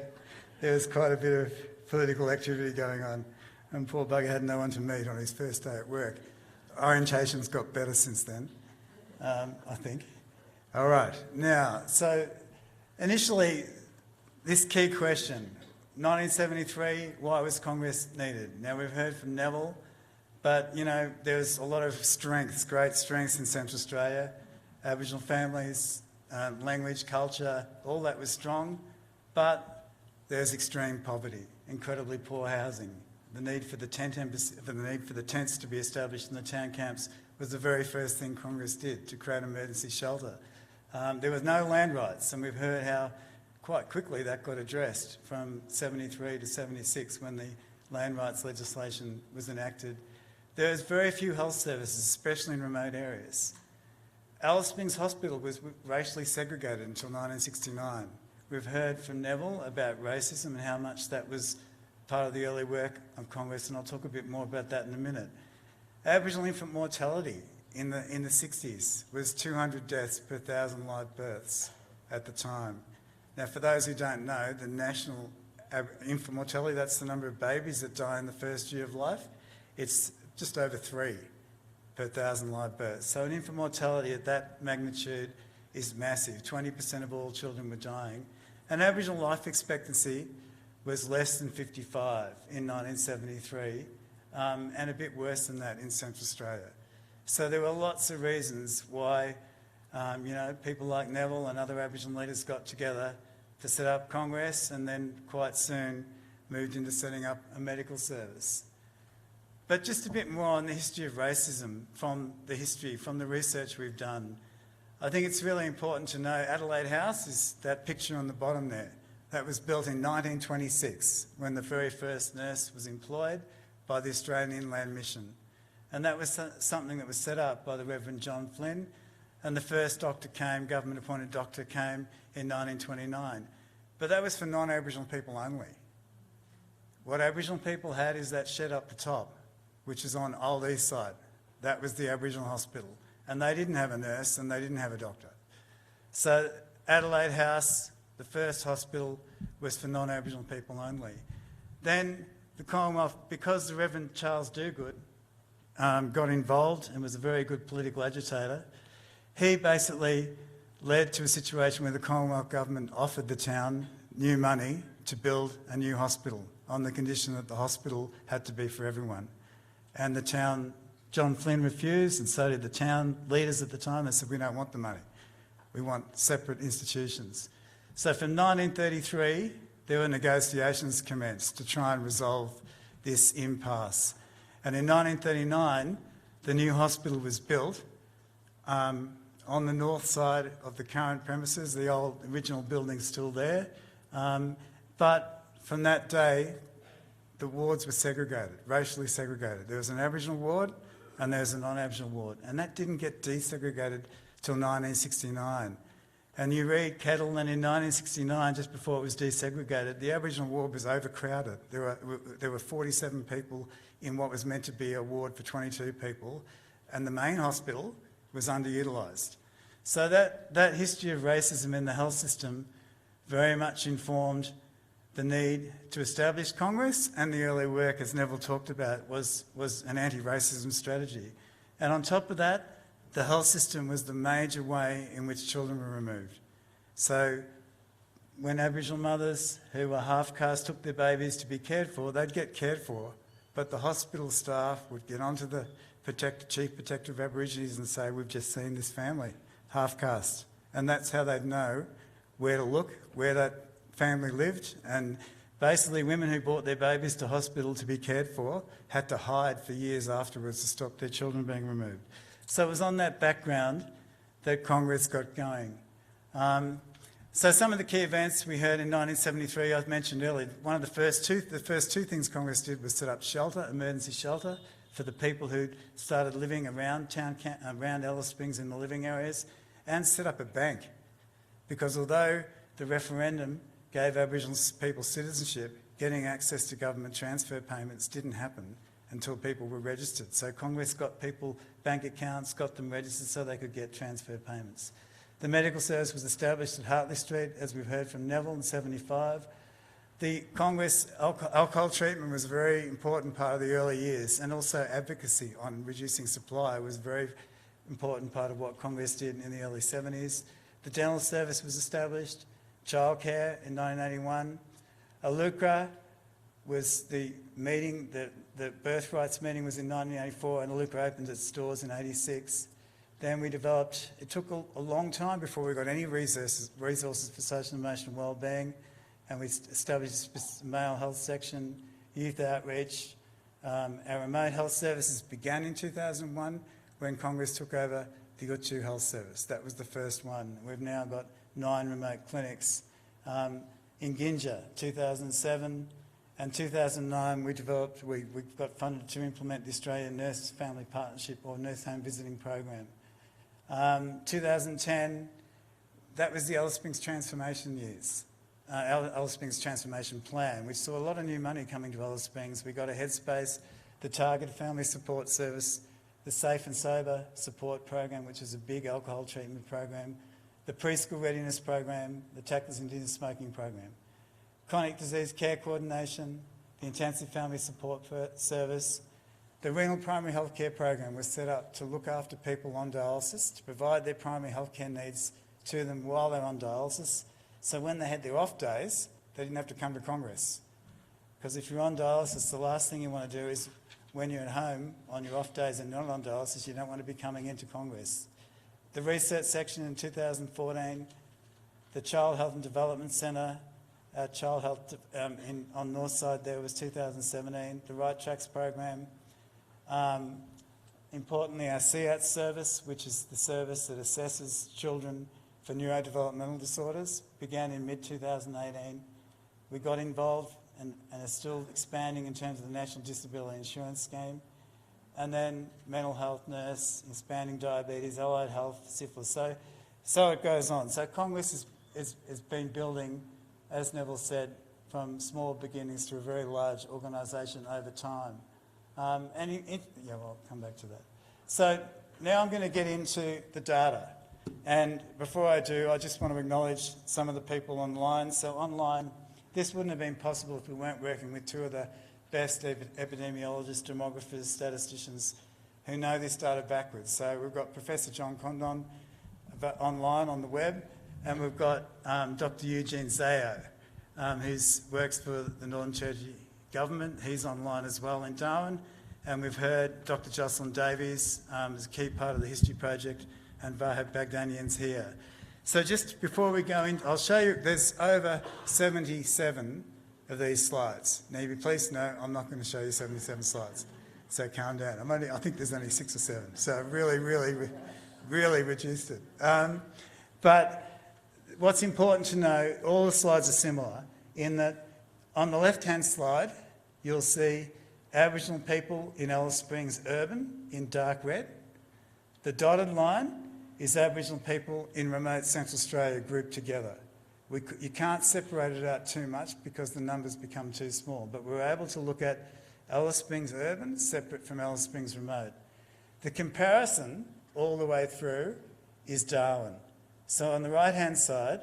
there was quite a bit of political activity going on, and poor bugger had no one to meet on his first day at work. Orientation's got better since then, I think. All right, now, so initially, this key question, 1973, why was Congress needed? Now, we've heard from Neville, but, there's a lot of strengths, great strengths in Central Australia. Aboriginal families, language, culture, all that was strong, but there's extreme poverty, incredibly poor housing. The need for the tents to be established in the town camps was the very first thing Congress did to create emergency shelter. There was no land rights, and we've heard how quite quickly that got addressed from 73 to 76 when the land rights legislation was enacted. There was very few health services, especially in remote areas. Alice Springs Hospital was racially segregated until 1969. We've heard from Neville about racism and how much that was part of the early work of Congress, and I'll talk a bit more about that in a minute. Aboriginal infant mortality in the 60s was 200 deaths per 1,000 live births at the time. Now, for those who don't know, the national infant mortality, that's the number of babies that die in the first year of life, it's just over 3 per 1,000 live births. So an infant mortality at that magnitude is massive. 20% of all children were dying. And Aboriginal life expectancy was less than 55 in 1973, and a bit worse than that in Central Australia. So there were lots of reasons why people like Neville and other Aboriginal leaders got together to set up Congress, and then quite soon moved into setting up a medical service. But just a bit more on the history of racism from the research we've done. I think it's really important to know Adelaide House is that picture on the bottom there. That was built in 1926 when the very first nurse was employed by the Australian Inland Mission. And that was something that was set up by the Reverend John Flynn, and the first doctor came, government-appointed doctor came in 1929. But that was for non-Aboriginal people only. What Aboriginal people had is that shed up the top, which is on Old East Side. That was the Aboriginal hospital. And they didn't have a nurse and they didn't have a doctor. So Adelaide House, the first hospital, was for non-Aboriginal people only. Then the Commonwealth, because the Reverend Charles Dogood got involved and was a very good political agitator, he basically led to a situation where the Commonwealth government offered the town new money to build a new hospital on the condition that the hospital had to be for everyone. And the town, John Flynn refused, and so did the town leaders at the time. They said, we don't want the money. We want separate institutions. So from 1933, there were negotiations commenced to try and resolve this impasse. And in 1939, the new hospital was built on the north side of the current premises. The old original building's still there. But from that day, the wards were segregated, racially segregated. There was an Aboriginal ward and there was a non-Aboriginal ward. And that didn't get desegregated till 1969. And you read Kettle, and in 1969, just before it was desegregated, the Aboriginal ward was overcrowded. There were 47 people in what was meant to be a ward for 22 people, and the main hospital was underutilised. So that history of racism in the health system very much informed the need to establish Congress, and the early work, as Neville talked about, was an anti-racism strategy. And on top of that, the health system was the major way in which children were removed. So when Aboriginal mothers who were half-caste took their babies to be cared for, they'd get cared for, but the hospital staff would get onto the Chief Protector of Aborigines and say, we've just seen this family, half-caste. And that's how they'd know where to look, where that family lived. And basically women who brought their babies to hospital to be cared for had to hide for years afterwards to stop their children being removed. So it was on that background that Congress got going. So some of the key events we heard in 1973, I mentioned earlier, one of the first two things Congress did was set up shelter, emergency shelter, for the people who started living around around Alice Springs in the living areas, and set up a bank. Because although the referendum gave Aboriginal people citizenship, getting access to government transfer payments didn't happen until people were registered. So Congress got people bank accounts, got them registered so they could get transfer payments. The medical service was established at Hartley Street, as we've heard from Neville, in 1975. The Congress alcohol treatment was a very important part of the early years, and also advocacy on reducing supply was a very important part of what Congress did in the early 1970s. The dental service was established, childcare in 1981. Alucra was the meeting, the birth rights meeting was in 1984, and Alucra opened its doors in 1986. Then we developed, it took a long time before we got any resources for social and emotional wellbeing, and we established a male health section, youth outreach. Our remote health services began in 2001 when Congress took over the Utju Health Service. That was the first one. We've now got 9 remote clinics. In Ginja, 2007 and 2009, we got funded to implement the Australian Nurses Family Partnership or Nurse Home Visiting Program. 2010, that was the Alice Springs Transformation years. Alice Springs Transformation Plan, which saw a lot of new money coming to Alice Springs. We got a Headspace, the Targeted Family Support Service, the Safe and Sober Support Program, which is a big alcohol treatment program, the Preschool Readiness Program, the Tackless Indigenous Smoking Program. chronic disease care coordination, the intensive family support service. The renal primary health care program was set up to look after people on dialysis, to provide their primary health care needs to them while they're on dialysis, so when they had their off days, they didn't have to come to Congress. Because if you're on dialysis, the last thing you want to do is, when you're at home on your off days and not on dialysis, you don't want to be coming into Congress. The research section in 2014, the Child Health and Development Centre, Child Health on North Side there was 2017, the Right Tracks program. Importantly, our CAT service, which is the service that assesses children for neurodevelopmental disorders, began in mid-2018. We got involved and are still expanding in terms of the National Disability Insurance Scheme. And then mental health nurse, expanding diabetes, allied health, syphilis. So it goes on. So Congress has been building, as Neville said, from small beginnings to a very large organisation over time. I'll come back to that. So now I'm going to get into the data. And before I do, I just want to acknowledge some of the people online. So online, this wouldn't have been possible if we weren't working with two of the best epidemiologists, demographers, statisticians who know this data backwards. So we've got Professor John Condon online on the web, and we've got Dr. Eugene Zayo, who works for the Northern Territory Government. He's online as well in Darwin. And we've heard Dr. Jocelyn Davies is a key part of the History Project, and Vahab Bagdanian's here. So just before we go in, I'll show you, there's over 77 of these slides. Now, you'll be pleased to know I'm not going to show you 77 slides, so calm down. I think there's only 6 or 7, so I've really reduced it. But what's important to know, all the slides are similar in that on the left-hand slide, you'll see Aboriginal people in Alice Springs urban in dark red. The dotted line is Aboriginal people in remote Central Australia grouped together. You can't separate it out too much because the numbers become too small, but we're able to look at Alice Springs urban separate from Alice Springs remote. The comparison all the way through is Darwin. So on the right-hand side,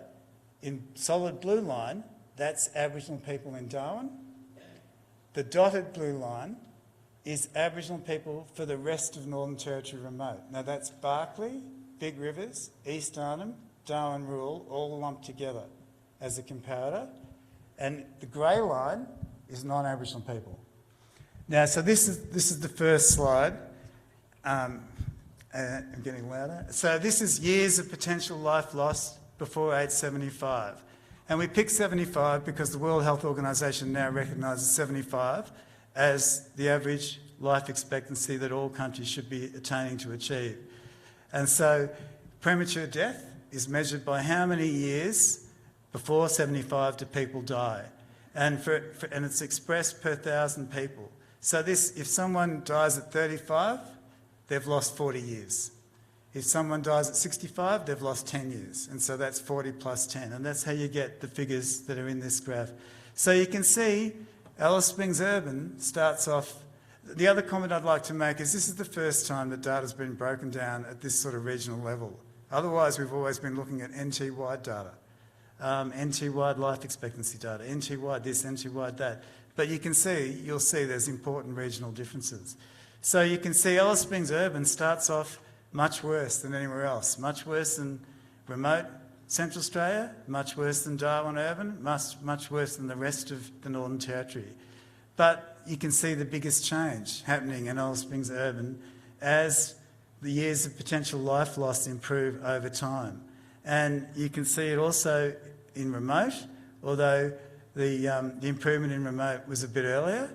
in solid blue line, that's Aboriginal people in Darwin. The dotted blue line is Aboriginal people for the rest of Northern Territory remote. Now that's Barkly, Big Rivers, East Arnhem, Darwin Rural, all lumped together as a comparator. And the grey line is non-Aboriginal people. Now, so this is the first slide. I'm getting louder. So this is years of potential life lost before age 75. And we picked 75 because the World Health Organization now recognises 75 as the average life expectancy that all countries should be attaining to achieve. And so premature death is measured by how many years before 75 do people die. And it's expressed per 1,000 people. So if someone dies at 35, they've lost 40 years. If someone dies at 65, they've lost 10 years. And so that's 40 plus 10. And that's how you get the figures that are in this graph. So you can see Alice Springs urban starts off. The other comment I'd like to make is this is the first time that data's been broken down at this sort of regional level. Otherwise, we've always been looking at NT-wide data, NT-wide life expectancy data, NT-wide this, NT-wide that. But you'll see there's important regional differences. So you can see Alice Springs urban starts off much worse than anywhere else, much worse than remote Central Australia, much worse than Darwin urban, much worse than the rest of the Northern Territory. But you can see the biggest change happening in Alice Springs urban as the years of potential life loss improve over time. And you can see it also in remote, although the improvement in remote was a bit earlier.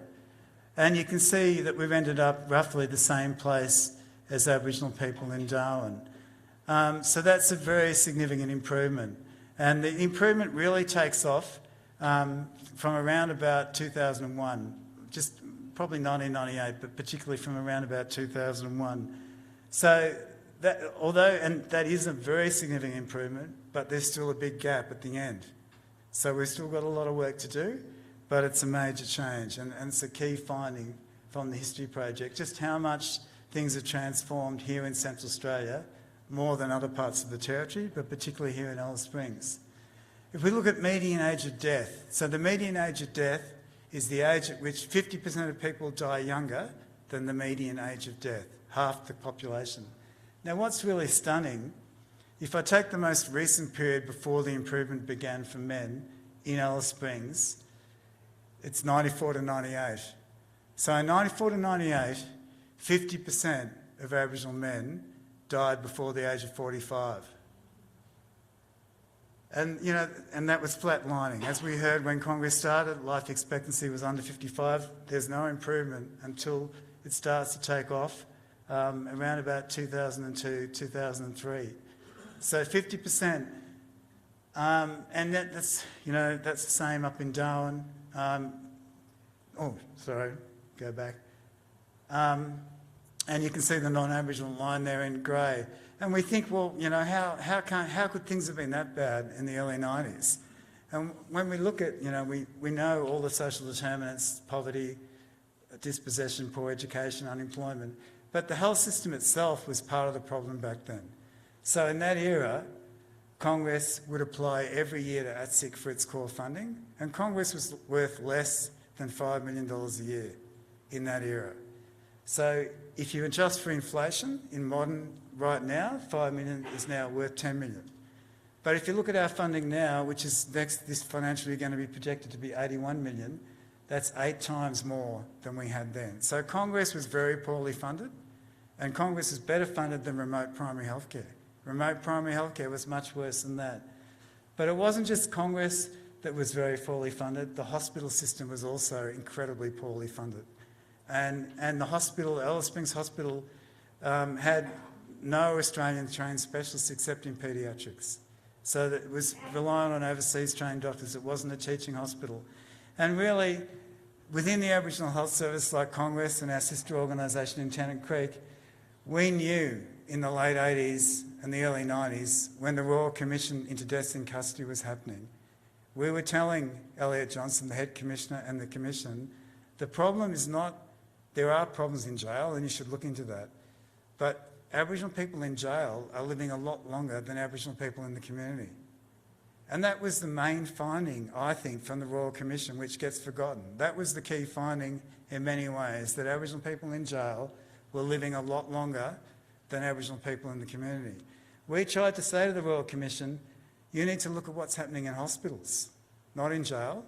And you can see that we've ended up roughly the same place as Aboriginal people in Darwin. So that's a very significant improvement. And the improvement really takes off from around about 2001, just probably 1998, but particularly from around about 2001. So that is a very significant improvement, but there's still a big gap at the end. So we've still got a lot of work to do, but it's a major change. And it's a key finding from the History Project, just how much things are transformed here in Central Australia, more than other parts of the Territory, but particularly here in Alice Springs. If we look at median age of death, so the median age of death is the age at which 50% of people die younger than the median age of death, half the population. Now, what's really stunning, if I take the most recent period before the improvement began for men in Alice Springs, it's 94 to 98. So in 94 to 98, 50% of Aboriginal men died before the age of 45. And, you know, and that was flatlining. As we heard when Congress started, life expectancy was under 55. There's no improvement until it starts to take off around about 2002, 2003. So 50%. And that's, you know, that's the same up in Darwin. Oh, sorry, go back. And you can see the non-Aboriginal line there in grey. And we think, well, you know, how could things have been that bad in the early 90s? And when we look at, you know, we know all the social determinants, poverty, dispossession, poor education, unemployment, but the health system itself was part of the problem back then. So in that era, Congress would apply every year to ATSIC for its core funding, and Congress was worth less than $5 million a year in that era. So if you adjust for inflation in modern, right now, $5 million is now worth $10 million. But if you look at our funding now, which is this financial year going to be projected to be $81 million, that's 8 times more than we had then. So Congress was very poorly funded, and Congress is better funded than remote primary healthcare. Remote primary healthcare was much worse than that. But it wasn't just Congress that was very poorly funded. The hospital system was also incredibly poorly funded. And the hospital, Alice Springs Hospital, had no Australian trained specialists except in paediatrics. So that it was relying on overseas trained doctors. It wasn't a teaching hospital. And really, within the Aboriginal Health Service, like Congress and our sister organisation in Tennant Creek, we knew in the late 80s and the early 90s, when the Royal Commission into Deaths in Custody was happening, we were telling Elliot Johnson, the head commissioner, and the commission, the problem is not, there are problems in jail and you should look into that, but Aboriginal people in jail are living a lot longer than Aboriginal people in the community. And that was the main finding, I think, from the Royal Commission, which gets forgotten. That was the key finding in many ways, that Aboriginal people in jail were living a lot longer than Aboriginal people in the community. We tried to say to the Royal Commission, you need to look at what's happening in hospitals, not in jail.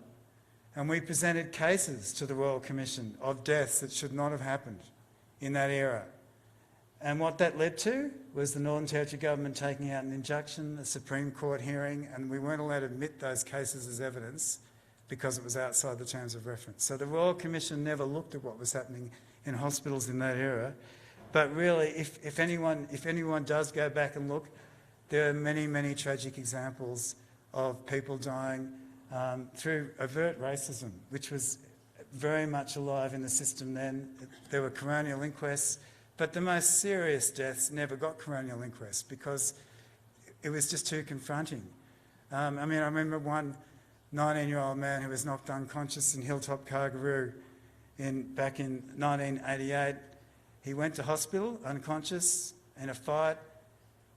And we presented cases to the Royal Commission of deaths that should not have happened in that era. And what that led to was the Northern Territory Government taking out an injunction, a Supreme Court hearing, and we weren't allowed to admit those cases as evidence because it was outside the terms of reference. So the Royal Commission never looked at what was happening in hospitals in that era. But really, if anyone does go back and look, there are many, many tragic examples of people dying through overt racism, which was very much alive in the system then. There were coronial inquests, but the most serious deaths never got coronial inquests because it was just too confronting. I mean, I remember one 19-year-old man who was knocked unconscious in Hilltop Kargaroo back in 1988. He went to hospital unconscious in a fight.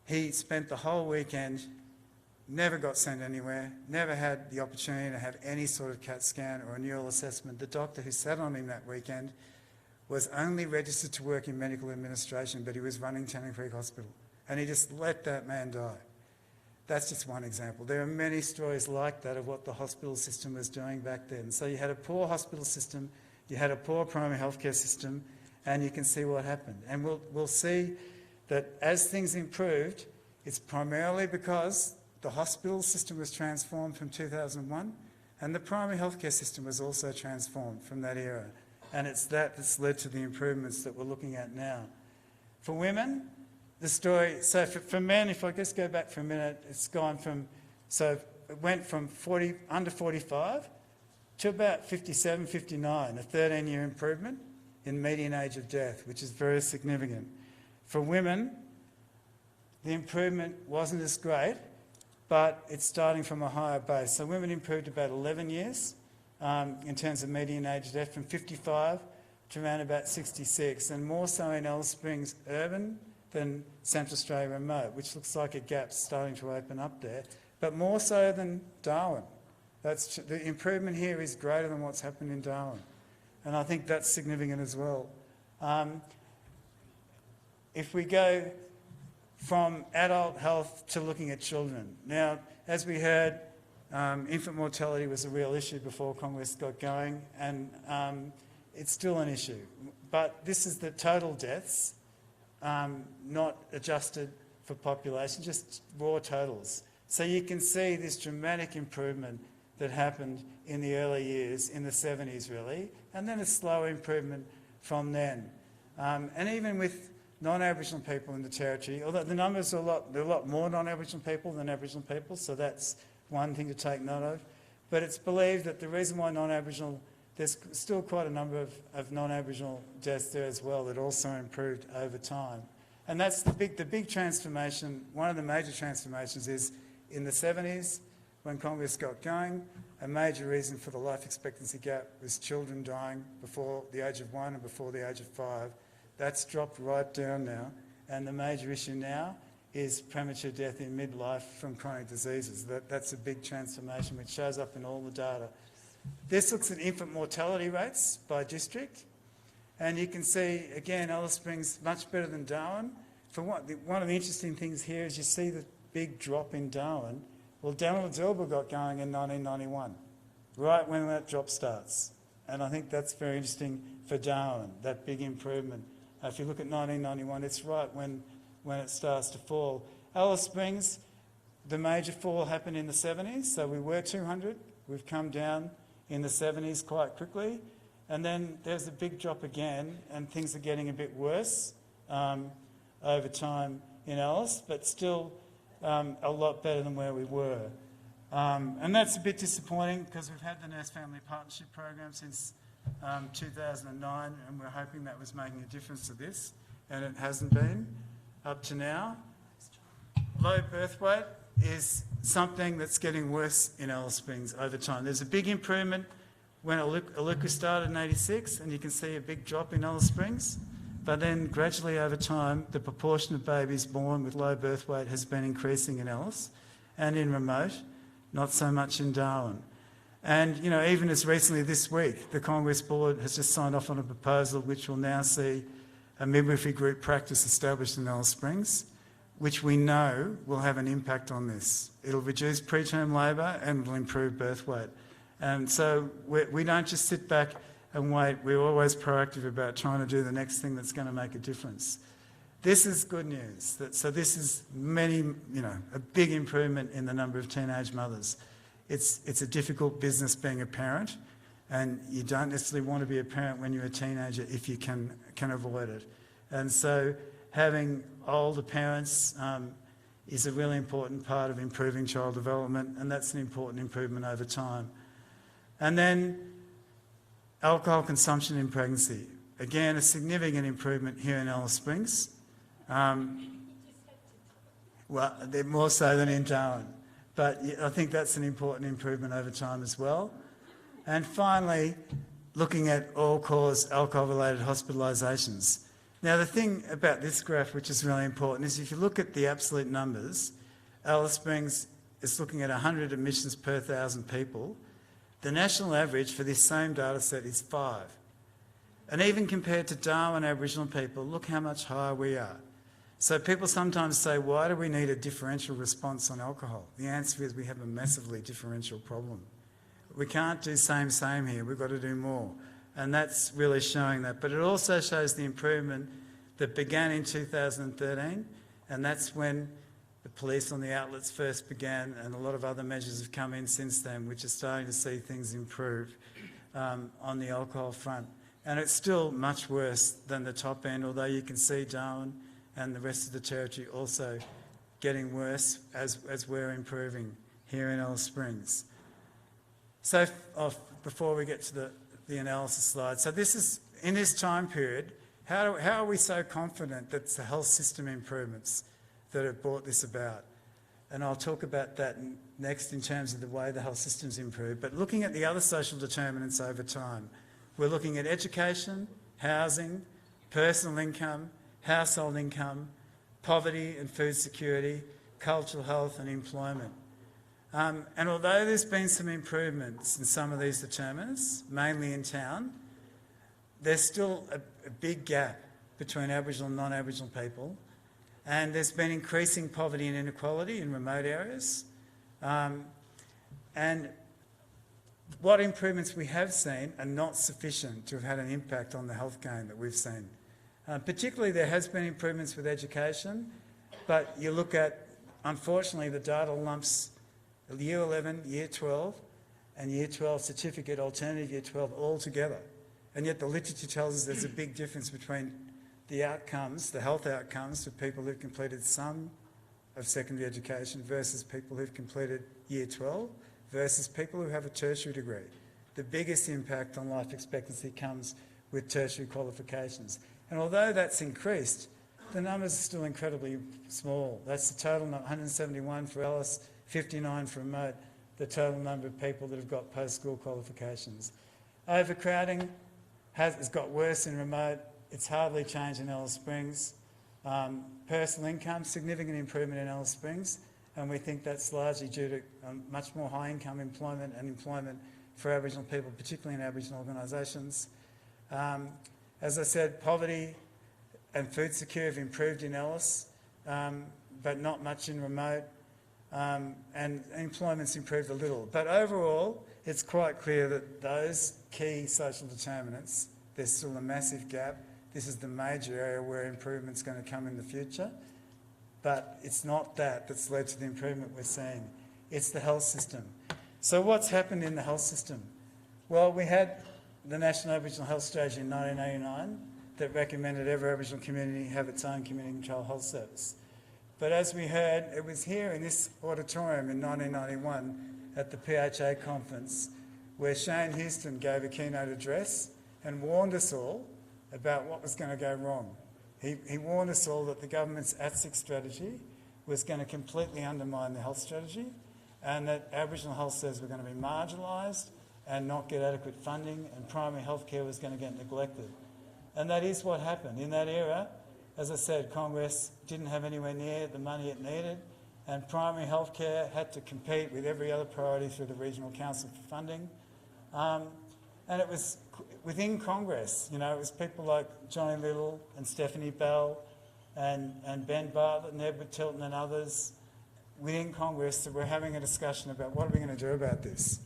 He spent the whole weekend, never got sent anywhere, never had the opportunity to have any sort of CAT scan or a neural assessment. The doctor who sat on him that weekend was only registered to work in medical administration, but he was running Tennant Creek Hospital, and he just let that man die. That's just one example. There are many stories like that of what the hospital system was doing back then. So you had a poor hospital system, you had a poor primary healthcare system, and you can see what happened. And we'll see that as things improved, it's primarily because the hospital system was transformed from 2001, and the primary healthcare system was also transformed from that era. And it's that that's led to the improvements that we're looking at now. For women, the story, so for men, if I just go back for a minute, it's gone from, so it went from under 45 to about 57, 59, a 13-year improvement in median age of death, which is very significant. For women, the improvement wasn't as great, but it's starting from a higher base. So women improved about 11 years in terms of median age of death, from 55 to around about 66, and more so in Alice Springs urban than Central Australia remote, which looks like a gap starting to open up there. but more so than Darwin. The improvement here is greater than what's happened in Darwin. And I think that's significant as well. If we go from adult health to looking at children. Now, as we heard, infant mortality was a real issue before Congress got going, and it's still an issue. But this is the total deaths, not adjusted for population, just raw totals. So you can see this dramatic improvement that happened in the early years, in the 70s really, and then a slow improvement from then. And even with non-Aboriginal people in the Territory, although the numbers are there are a lot more non-Aboriginal people than Aboriginal people, so that's one thing to take note of. But it's believed that the reason why non-Aboriginal, there's still quite a number of non-Aboriginal deaths there as well that also improved over time. And that's the big transformation. One of the major transformations is in the 70s, when Congress got going, a major reason for the life expectancy gap was children dying before the age of 1 and before the age of 5. That's dropped right down now, and the major issue now is premature death in midlife from chronic diseases. That's a big transformation which shows up in all the data. This looks at infant mortality rates by district, and you can see, again, Alice Springs much better than Darwin. One of the interesting things here is you see the big drop in Darwin. Well, Dilba got going in 1991, right when that drop starts. And I think that's very interesting for Darwin, that big improvement. If you look at 1991, it's right when it starts to fall. Alice Springs, the major fall happened in the 70s, so we were 200. We've come down in the 70s quite quickly. And then there's a big drop again, and things are getting a bit worse over time in Alice, but still a lot better than where we were. And that's a bit disappointing because we've had the Nurse Family Partnership Program since 2009, and we're hoping that was making a difference to this, and it hasn't been up to now. Low birth weight is something that's getting worse in Alice Springs over time. There's a big improvement when Iluka started in 86, and you can see a big drop in Alice Springs. But then gradually over time, the proportion of babies born with low birth weight has been increasing in Alice and in remote, not so much in Darwin. And, you know, even as recently this week, the Congress Board has just signed off on a proposal which will now see a midwifery group practice established in Alice Springs, which we know will have an impact on this. It'll reduce preterm labour and will improve birth weight. And so we don't just sit back and wait. We're always proactive about trying to do the next thing that's going to make a difference. This is good news. So this is a big improvement in the number of teenage mothers. It's a difficult business being a parent, and you don't necessarily want to be a parent when you're a teenager if you can avoid it. And so having older parents is a really important part of improving child development, and that's an important improvement over time. And then alcohol consumption in pregnancy. Again, a significant improvement here in Alice Springs. Well, they're more so than in Darwin. But I think that's an important improvement over time as well. And finally, looking at all-cause alcohol-related hospitalisations. Now, the thing about this graph, which is really important, is if you look at the absolute numbers, Alice Springs is looking at 100 admissions per 1,000 people. The national average for this same data set is 5. And even compared to Darwin Aboriginal people, look how much higher we are. So people sometimes say, why do we need a differential response on alcohol? The answer is we have a massively differential problem. We can't do same here, we've got to do more. And that's really showing that. But it also shows the improvement that began in 2013, and that's when the police on the outlets first began, and a lot of other measures have come in since then, which are starting to see things improve on the alcohol front. And it's still much worse than the top end, although you can see Darwin and the rest of the Territory also getting worse as we're improving here in Alice Springs. So before we get to the analysis slide, so this is, in this time period, how are we so confident that it's the health system improvements that have brought this about? And I'll talk about that next in terms of the way the health system's improved. But looking at the other social determinants over time, we're looking at education, housing, personal income, household income, poverty and food security, cultural health and employment. And although there's been some improvements in some of these determinants, mainly in town, there's still a big gap between Aboriginal and non-Aboriginal people, and there's been increasing poverty and inequality in remote areas. And what improvements we have seen are not sufficient to have had an impact on the health gain that we've seen. Particularly, there has been improvements with education, but you look at, unfortunately, the data lumps Year 11, Year 12, and Year 12 certificate, alternative Year 12 all together. And yet the literature tells us there's a big difference between the outcomes, the health outcomes for people who've completed some of secondary education versus people who've completed Year 12 versus people who have a tertiary degree. The biggest impact on life expectancy comes with tertiary qualifications. And although that's increased, the numbers are still incredibly small. That's the total, 171 for Alice, 59 for remote, the total number of people that have got post-school qualifications. Overcrowding has got worse in remote. It's hardly changed in Alice Springs. Personal income, significant improvement in Alice Springs, and we think that's largely due to much more high-income employment and employment for Aboriginal people, particularly in Aboriginal organisations. As I said, poverty and food security have improved in Alice, but not much in remote, and employment's improved a little. But overall, it's quite clear that those key social determinants, there's still a massive gap. This is the major area where improvement's going to come in the future. But it's not that that's led to the improvement we're seeing. It's the health system. So what's happened in the health system? Well, we had the National Aboriginal Health Strategy in 1989 that recommended every Aboriginal community have its own community-controlled health service. But as we heard, it was here in this auditorium in 1991 at the PHA conference where Shane Houston gave a keynote address and warned us all about what was going to go wrong. He warned us all that the government's ATSIC strategy was going to completely undermine the health strategy and that Aboriginal health services were going to be marginalised and not get adequate funding, and primary health care was going to get neglected. And that is what happened. In that era, as I said, Congress didn't have anywhere near the money it needed, and primary health care had to compete with every other priority through the Regional Council for funding. And it was within Congress, you know, it was people like Johnny Liddle and Stephanie Bell and Ben Bartlett and Edward Tilton and others within Congress that were having a discussion about what are we going to do about this.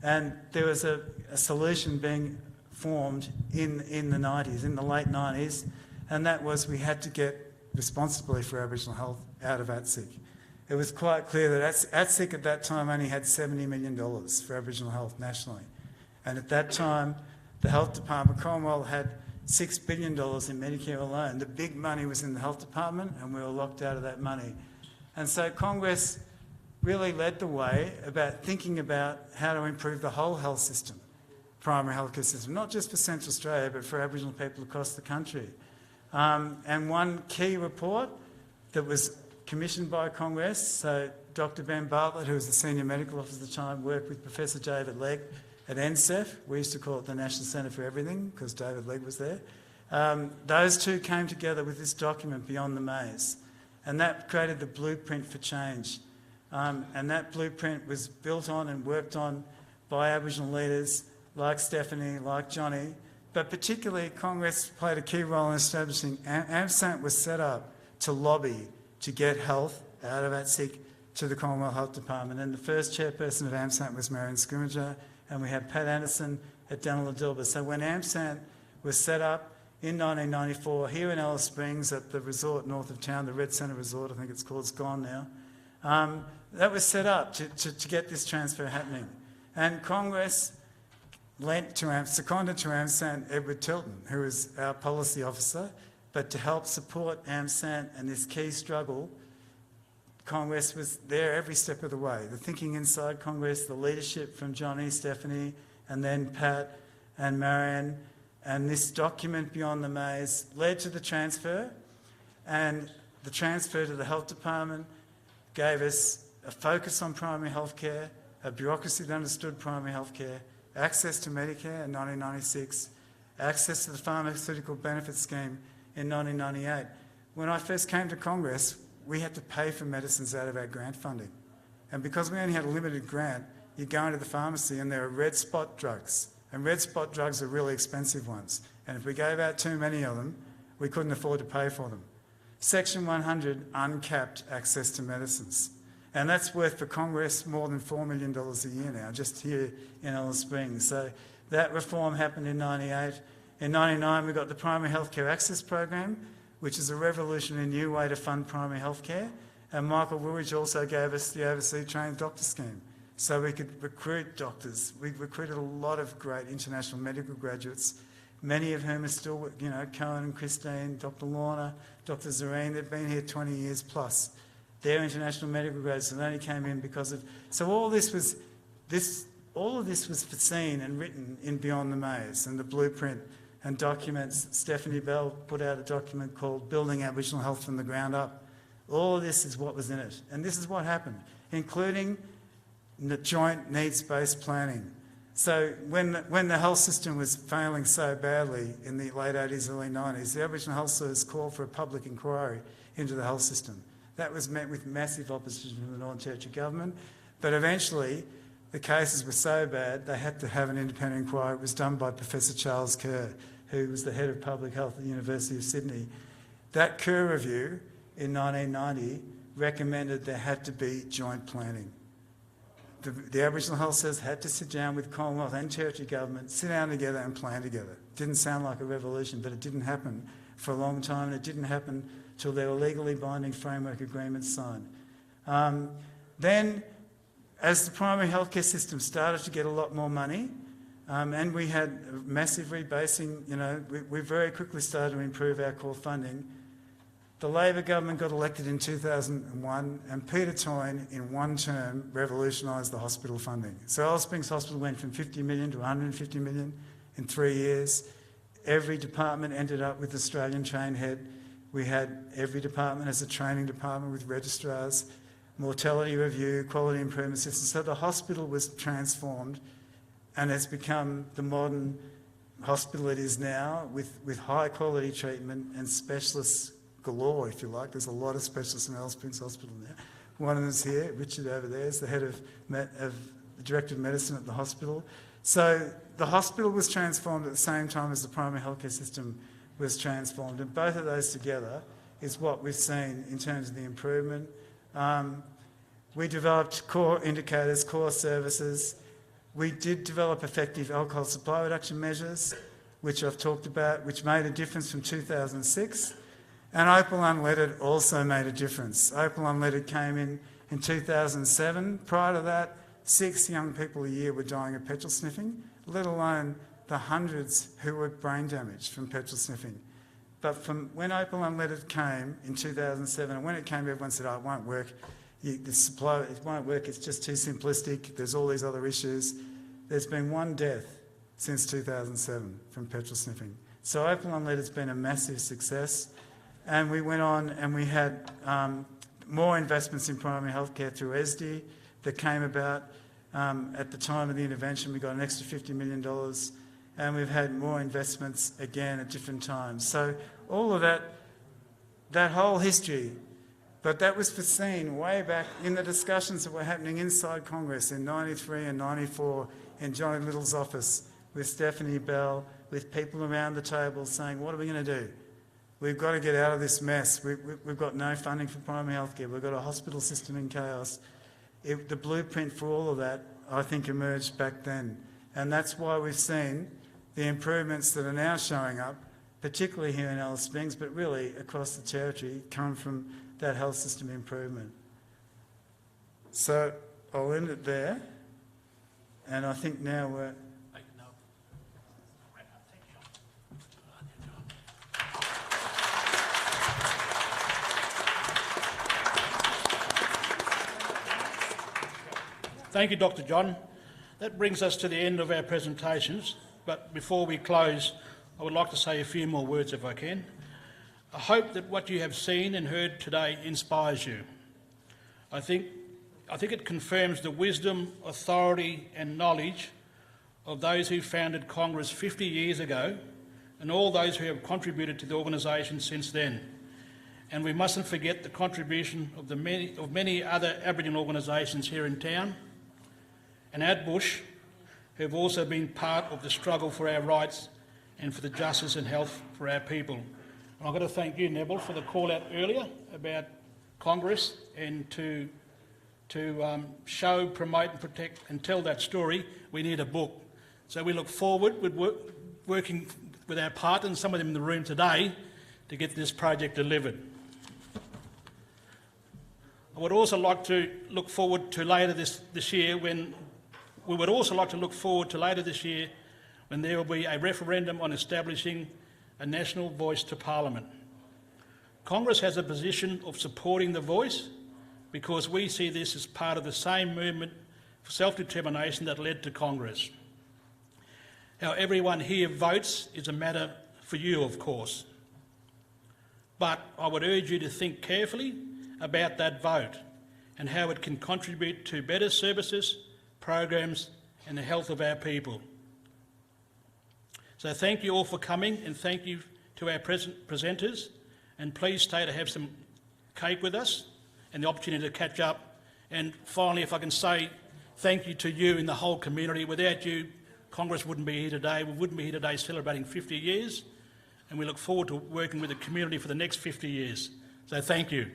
And there was a solution being formed in the 90s, in the late 90s, and that was we had to get responsibility for Aboriginal health out of ATSIC. It was quite clear that ATSIC at that time only had $70 million for Aboriginal health nationally. And at that time, the Health Department, Commonwealth, had $6 billion in Medicare alone. The big money was in the Health Department, and we were locked out of that money. And so Congress really led the way about thinking about how to improve the whole health system, primary healthcare system, not just for Central Australia, but for Aboriginal people across the country. And one key report that was commissioned by Congress, so Dr. Ben Bartlett, who was the senior medical officer at the time, worked with Professor David Legg at NCEF. We used to call it the National Centre for Everything because David Legg was there. Those two came together with this document, Beyond the Maze, and that created the blueprint for change. And that blueprint was built on and worked on by Aboriginal leaders like Stephanie, like Johnny, but particularly Congress played a key role in establishing. AMSANT was set up to lobby to get health out of ATSIC to the Commonwealth Health Department, and the first chairperson of AMSANT was Marion Scrimmager, and we had Pat Anderson at Danila-Dilba. So when AMSANT was set up in 1994 here in Alice Springs at the resort north of town, the Red Centre Resort, I think it's called, it's gone now, that was set up to get this transfer happening. And Congress seconded to AMSANT Edward Tilton, who was our policy officer, but to help support AMSANT and this key struggle, Congress was there every step of the way. The thinking inside Congress, the leadership from Johnny, Stephanie, and then Pat and Marion, and this document Beyond the Maze led to the transfer, and the transfer to the Health Department gave us a focus on primary health care, a bureaucracy that understood primary health care, access to Medicare in 1996, access to the Pharmaceutical Benefits Scheme in 1998. When I first came to Congress, we had to pay for medicines out of our grant funding. And because we only had a limited grant, you go into the pharmacy and there are red spot drugs. And red spot drugs are really expensive ones. And if we gave out too many of them, we couldn't afford to pay for them. Section 100, uncapped access to medicines. And that's worth for Congress more than $4 million a year now, just here in Alice Springs. So that reform happened in 98. In 99, we got the Primary Healthcare Access Program, which is a revolutionary new way to fund primary healthcare. And Michael Woolridge also gave us the Overseas Trained Doctor Scheme, so we could recruit doctors. We recruited a lot of great international medical graduates, many of whom are still, you know, Cohen and Christine, Dr. Lorna, Dr. Zareen. They've been here 20 years plus. They're international medical graduates and only came in because of... So all of this was foreseen and written in Beyond the Maze and the blueprint and documents. Stephanie Bell put out a document called Building Aboriginal Health from the Ground Up. All of this is what was in it. And this is what happened, including the joint needs-based planning. So when the health system was failing so badly in the late 80s, early 90s, the Aboriginal Health Service called for a public inquiry into the health system. That was met with massive opposition from the Northern Territory government, but eventually the cases were so bad they had to have an independent inquiry. It was done by Professor Charles Kerr, who was the head of public health at the University of Sydney. That Kerr review in 1990 recommended there had to be joint planning. The Aboriginal Health Service had to sit down with Commonwealth and Territory government, sit down together and plan together. Didn't sound like a revolution, but it didn't happen for a long time, and it didn't happen till there were legally binding framework agreements signed. Then, as the primary healthcare system started to get a lot more money, and we had massive rebasing, you know, we very quickly started to improve our core funding. The Labor government got elected in 2001, and Peter Toyne, in one term, revolutionised the hospital funding. So Alice Springs Hospital went from 50 million to 150 million in 3 years. Every department ended up with Australian trained head. We had every department as a training department with registrars, mortality review, quality improvement system. So the hospital was transformed and has become the modern hospital it is now, with high quality treatment and specialists galore, if you like. There's a lot of specialists in Alice Springs Hospital now. One of them's here, Richard over there, is the head of the Director of Medicine at the hospital. So the hospital was transformed at the same time as the primary healthcare system was transformed, and both of those together is what we've seen in terms of the improvement. We developed core indicators, core services. We did develop effective alcohol supply reduction measures, which I've talked about, which made a difference from 2006. And Opal Unleaded also made a difference. Opal Unleaded came in 2007. Prior to that, 6 young people a year were dying of petrol sniffing, let alone the hundreds who were brain damaged from petrol sniffing. But from when Opal Unleaded came in 2007, and when it came, everyone said, oh, it won't work. The supply, it won't work, it's just too simplistic, there's all these other issues. There's been 1 death since 2007 from petrol sniffing. So Opal Unleaded's been a massive success. And we went on and we had more investments in primary healthcare through ESD that came about at the time of the intervention. We got an extra $50 million, and we've had more investments again at different times. So all of that whole history, but that was foreseen way back in the discussions that were happening inside Congress in 93 and 94 in Johnny Liddle's office with Stephanie Bell, with people around the table saying, what are we going to do? We've got to get out of this mess. We've got no funding for primary healthcare. We've got a hospital system in chaos. The blueprint for all of that, I think, emerged back then. And that's why we've seen the improvements that are now showing up, particularly here in Alice Springs, but really across the territory, come from that health system improvement. So I'll end it there. And I think now we're... Thank you, Dr. John. That brings us to the end of our presentations, but before we close, I would like to say a few more words if I can. I hope that what you have seen and heard today inspires you. I think it confirms the wisdom, authority and knowledge of those who founded Congress 50 years ago and all those who have contributed to the organisation since then. And we mustn't forget the contribution of many other Aboriginal organisations here in town and at Bush, who have also been part of the struggle for our rights and for the justice and health for our people. And I've got to thank you, Neville, for the call out earlier about Congress and to show, promote and protect and tell that story. We need a book. So we look forward with working with our partners, some of them in the room today, to get this project delivered. I would also like to look forward to later this year when there will be a referendum on establishing a national voice to Parliament. Congress has a position of supporting the voice because we see this as part of the same movement for self-determination that led to Congress. How everyone here votes is a matter for you, of course. But I would urge you to think carefully about that vote and how it can contribute to better services, programs and the health of our people. So thank you all for coming and thank you to our presenters, and please stay to have some cake with us and the opportunity to catch up. And finally, if I can say thank you to you and the whole community. Without you, Congress wouldn't be here today. We wouldn't be here today celebrating 50 years, and we look forward to working with the community for the next 50 years. So thank you.